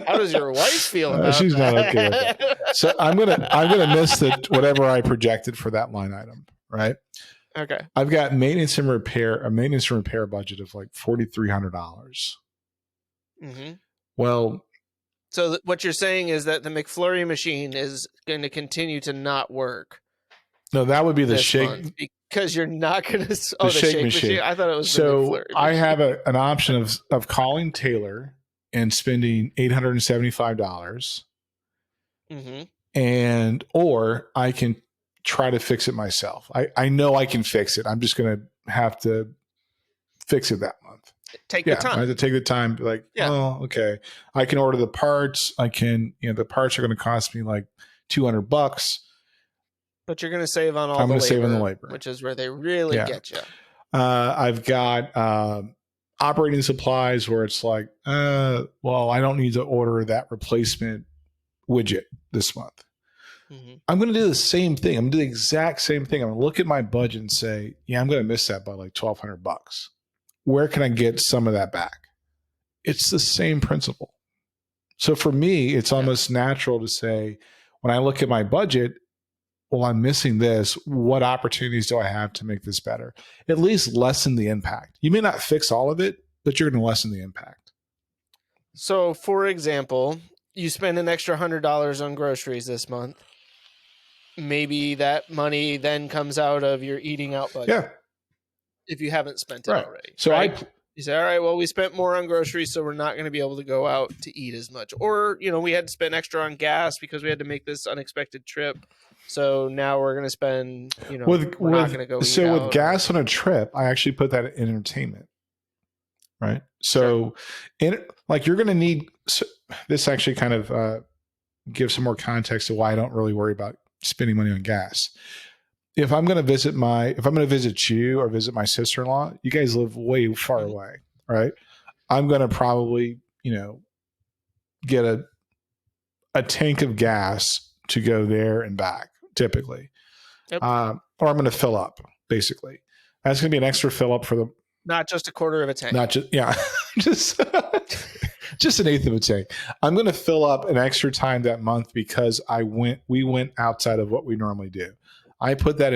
how does your wife feel about she's that? not okay with it. So I'm gonna miss whatever I projected for that line item, right? Okay. I've got a maintenance and repair budget of like $4,300. Mm-hmm. Well, so what you're saying is that the McFlurry machine is going to continue to not work. No, that would be the shake because you're not going to. Oh, the shake machine. I thought it was so. The McFlurry I machine. have an option of calling Taylor and spending $875, mm-hmm. or I can try to fix it myself. I know I can fix it. I'm just going to have to fix it that month. Take the time. I have to take the time. Like, oh, okay. I can order the parts. I can, the parts are going to cost me like $200. But you're going to save on all I'm the going labor. to save on the labor. Which is where they really get you. I've got operating supplies where it's like, well, I don't need to order that replacement widget this month. Mm-hmm. I'm going to do the same thing. I'm going to do the exact same thing. I'm going to look at my budget and say, I'm going to miss that by like $1,200. Where can I get some of that back? It's the same principle. So for me, it's almost natural to say, when I look at my budget, well, I'm missing this. What opportunities do I have to make this better? At least lessen the impact. You may not fix all of it, but you're going to lessen the impact. So, for example, you spend an extra $100 on groceries this month. Maybe that money then comes out of your eating out budget. Yeah. If you haven't spent it already. So you say, all right, well, we spent more on groceries, so we're not going to be able to go out to eat as much. Or, we had to spend extra on gas because we had to make this unexpected trip. So now we're going to spend, we're not going to go eat So out with gas on a trip, I actually put that in entertainment. Right. So you're going to need, this actually kind of gives some more context to why I don't really worry about spending money on gas. If I'm going to visit you or visit my sister-in-law, you guys live way far away, right? I'm going to probably, get a tank of gas to go there and back, typically. Yep. Or I'm going to fill up, basically. That's going to be an extra fill up for the... Not just a quarter of a tank. Not just, just an eighth of a tank. I'm going to fill up an extra time that month because we went outside of what we normally do. I put that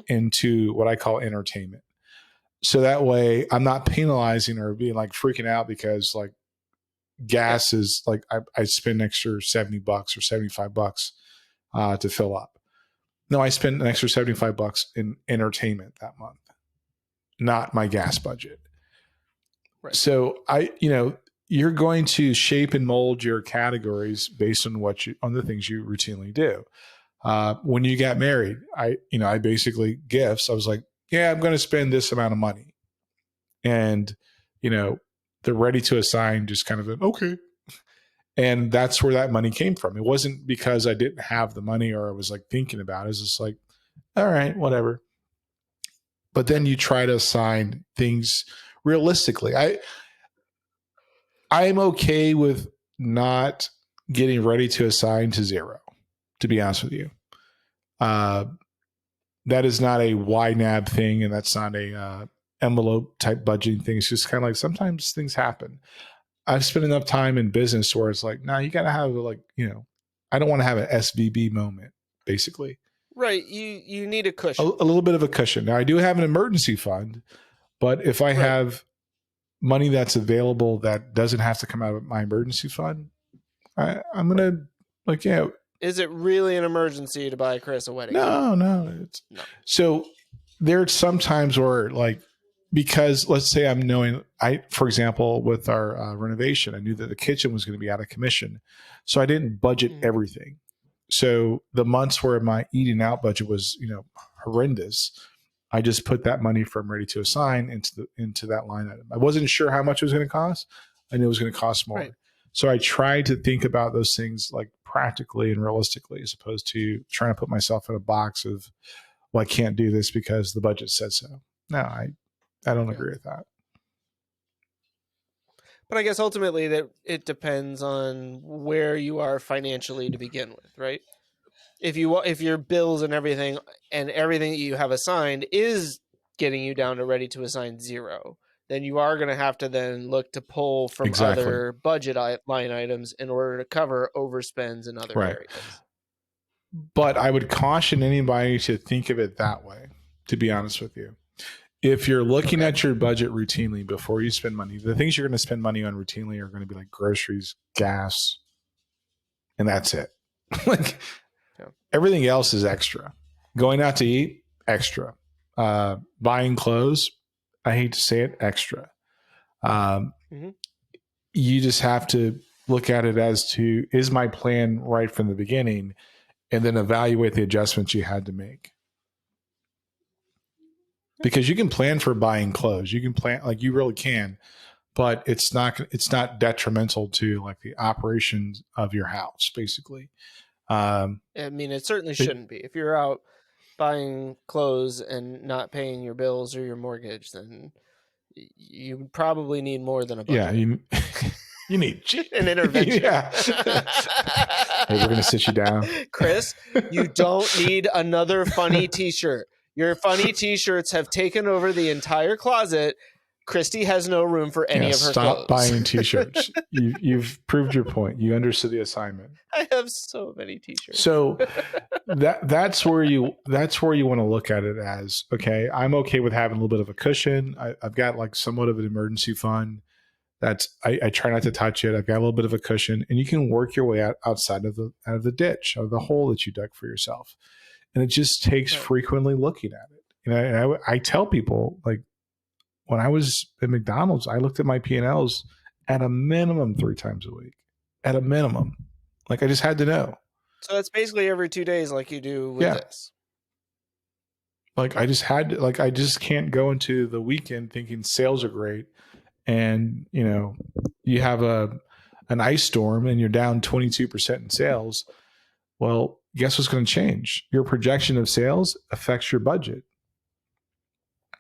into what I call entertainment. So that way I'm not penalizing or being like freaking out because like gas is like, I spend an extra $70 or $75 to fill up. No, I spend an extra $75 in entertainment that month, not my gas budget. Right. So you're going to shape and mold your categories based on on the things you routinely do. When you got married, I basically gifts. I was like, I'm going to spend this amount of money. And, the ready to assign just kind of okay. And that's where that money came from. It wasn't because I didn't have the money or I was like thinking about it. It's just like, all right, whatever. But then you try to assign things realistically. I'm okay with not getting ready to assign to 0, to be honest with you. That is not a YNAB thing, and that's not a envelope type budgeting thing. It's just kind of like sometimes things happen. I've spent enough time in business where it's like, you got to have I don't want to have an SVB moment, basically. Right. You need a cushion. A little bit of a cushion. Now, I do have an emergency fund, but if I have money that's available that doesn't have to come out of my emergency fund, I'm going to, Is it really an emergency to buy Chris a wedding? No. No. So there are some times where because let's say for example, with our renovation, I knew that the kitchen was going to be out of commission. So I didn't budget everything. So the months where my eating out budget was, horrendous, I just put that money from ready to assign into that line item. I wasn't sure how much it was going to cost. I knew it was going to cost more. Right. So I tried to think about those things practically and realistically, as opposed to trying to put myself in a box of, well, I can't do this because the budget said so. No, I don't agree with that. But I guess ultimately that it depends on where you are financially to begin with, right? If your bills and everything that you have assigned is getting you down to ready to assign 0, then you are going to have to then look to pull from other budget line items in order to cover overspends in other areas. But I would caution anybody to think of it that way, to be honest with you. If you're looking at your budget routinely before you spend money, the things you're going to spend money on routinely are going to be like groceries, gas, and that's it. Everything else is extra. Going out to eat, extra. Buying clothes, I hate to say it, extra. You just have to look at it as to, is my plan right from the beginning, and then evaluate the adjustments you had to make. Because you can plan for buying clothes. You can plan, you really can, but it's not detrimental to the operations of your house, basically. I mean, it certainly shouldn't be. If you're out buying clothes and not paying your bills or your mortgage, then you probably need more than a budget. Yeah, you need an intervention. Yeah. Hey, we're going to sit you down. Chris, you don't need another funny t-shirt. Your funny t-shirts have taken over the entire closet. Christy has no room for any of her clothes. Stop buying t-shirts. You've proved your point. You understood the assignment. I have so many t-shirts. So that's where you want to look at it as, okay, I'm okay with having a little bit of a cushion. I've got somewhat of an emergency fund. I try not to touch it. I've got a little bit of a cushion, and you can work your way outside of the ditch or the hole that you dug for yourself. And it just takes frequently looking at it. And I tell people, when I was at McDonald's, I looked at my P&Ls at a minimum 3 times a week. At a minimum. I just had to know. So that's basically every 2 days like you do with this. I just had to, I just can't go into the weekend thinking sales are great. And, you have an ice storm and you're down 22% in sales. Well, guess what's going to change? Your projection of sales affects your budget.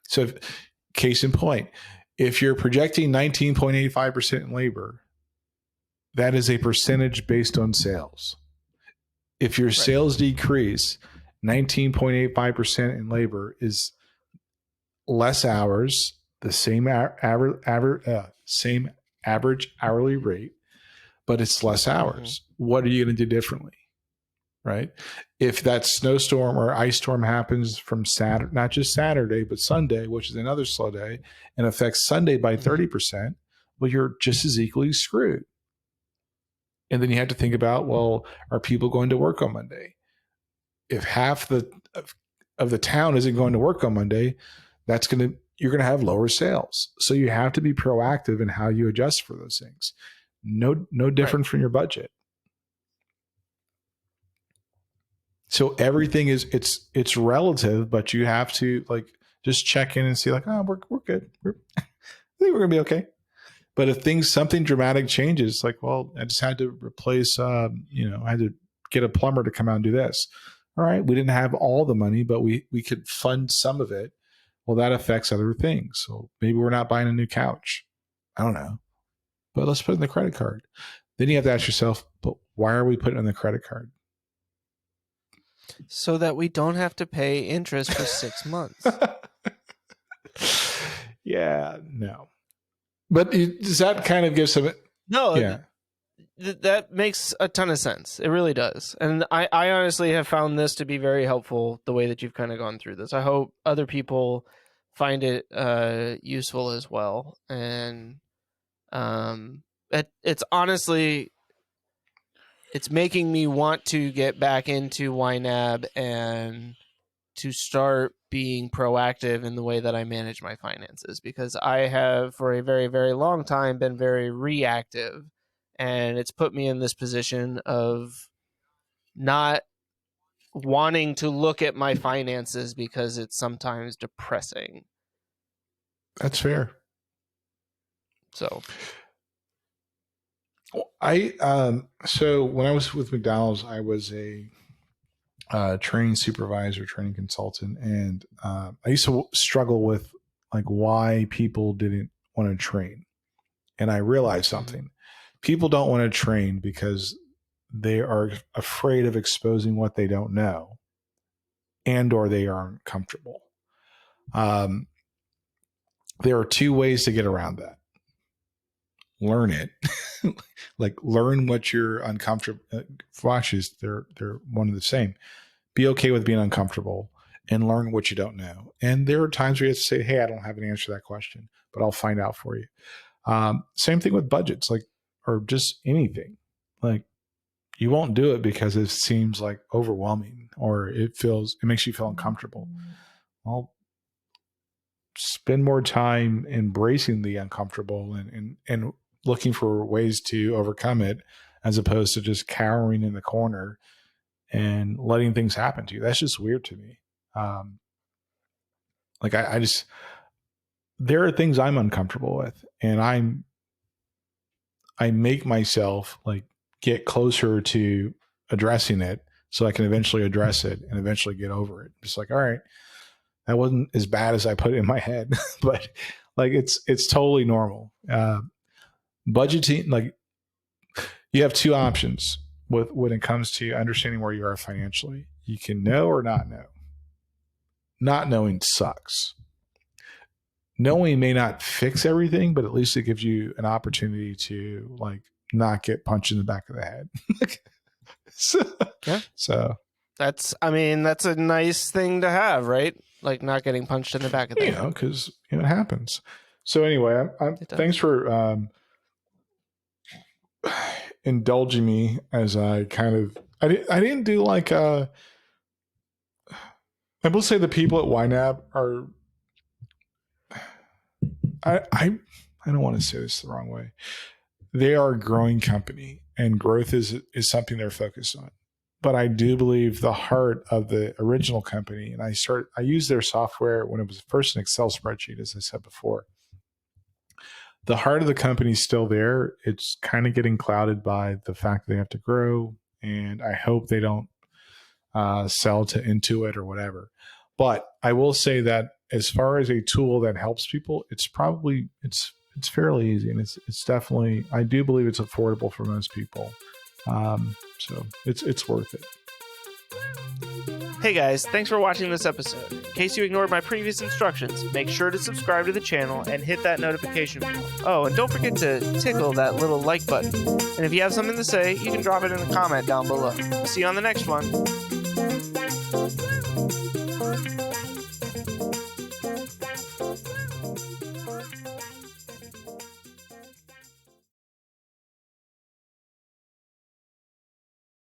So, case in point, if you're projecting 19.85% in labor, that is a percentage based on sales. If your sales decrease, 19.85% in labor is less hours, the same same average hourly rate, but it's less hours. What are you going to do differently? Right? If that snowstorm or ice storm happens from Saturday, not just Saturday, but Sunday, which is another slow day, and affects Sunday by 30%, well, you're just as equally screwed. And then you have to think about, well, are people going to work on Monday? If half of the town isn't going to work on Monday, you're going to have lower sales. So you have to be proactive in how you adjust for those things. No different from your budget. So everything it's relative, but you have to just check in and see we're good. think we're gonna be okay. But if something dramatic changes, like, well, I just had to replace, I had to get a plumber to come out and do this. All right, we didn't have all the money, but we could fund some of it. Well, that affects other things. So maybe we're not buying a new couch. I don't know. But let's put it in the credit card. Then you have to ask yourself, but why are we putting it in the credit card? So that we don't have to pay interest for 6 months. Yeah, no. But does that kind of give some... No, yeah. That makes a ton of sense. It really does. And I honestly have found this to be very helpful, the way that you've kind of gone through this. I hope other people find it useful as well. And it's honestly, it's making me want to get back into YNAB and to start being proactive in the way that I manage my finances, because I have for a very, very long time been very reactive. And it's put me in this position of not wanting to look at my finances because it's sometimes depressing. That's fair. So so when I was with McDonald's, I was a training supervisor, training consultant, and I used to struggle with like why people didn't want to train. And I realized something. People don't want to train because they are afraid of exposing what they don't know, and or they are uncomfortable. There are two ways to get around that. Learn it. Like learn what you're uncomfortable. Watches, they're one and the same. Be okay with being uncomfortable and learn what you don't know. And there are times where you have to say, hey, I don't have an answer to that question, but I'll find out for you. Same thing with budgets. Like, or just anything. Like you won't do it because it seems like overwhelming or it makes you feel uncomfortable. Well, spend more time embracing the uncomfortable and looking for ways to overcome it, as opposed to just cowering in the corner and letting things happen to you. That's just weird to me. Like there are things I'm uncomfortable with, and I make myself like get closer to addressing it so I can eventually address it and eventually get over it. Just like, all right, that wasn't as bad as I put it in my head, but like it's totally normal. Budgeting, like you have two options when it comes to understanding where you are financially. You can know or not know. Not knowing sucks. Knowing may not fix everything, but at least it gives you an opportunity to like not get punched in the back of the head. So that's a nice thing to have, right? Like not getting punched in the back of the head. Because it happens. So anyway, thanks for indulging me as I kind of I didn't do like I will say the people at YNAB are I don't want to say this the wrong way. They are a growing company, and growth is something they're focused on. But I do believe the heart of the original company, and I used their software when it was first an Excel spreadsheet, as I said before. The heart of the company is still there. It's kind of getting clouded by the fact that they have to grow, and I hope they don't sell to Intuit or whatever. But I will say that as far as a tool that helps people, it's fairly easy, and it's definitely, I do believe it's affordable for most people. So it's worth it. Hey guys, thanks for watching this episode. In case you ignored my previous instructions, make sure to subscribe to the channel and hit that notification bell. Oh, and don't forget to tickle that little like button. And if you have something to say, you can drop it in the comment down below. See you on the next one.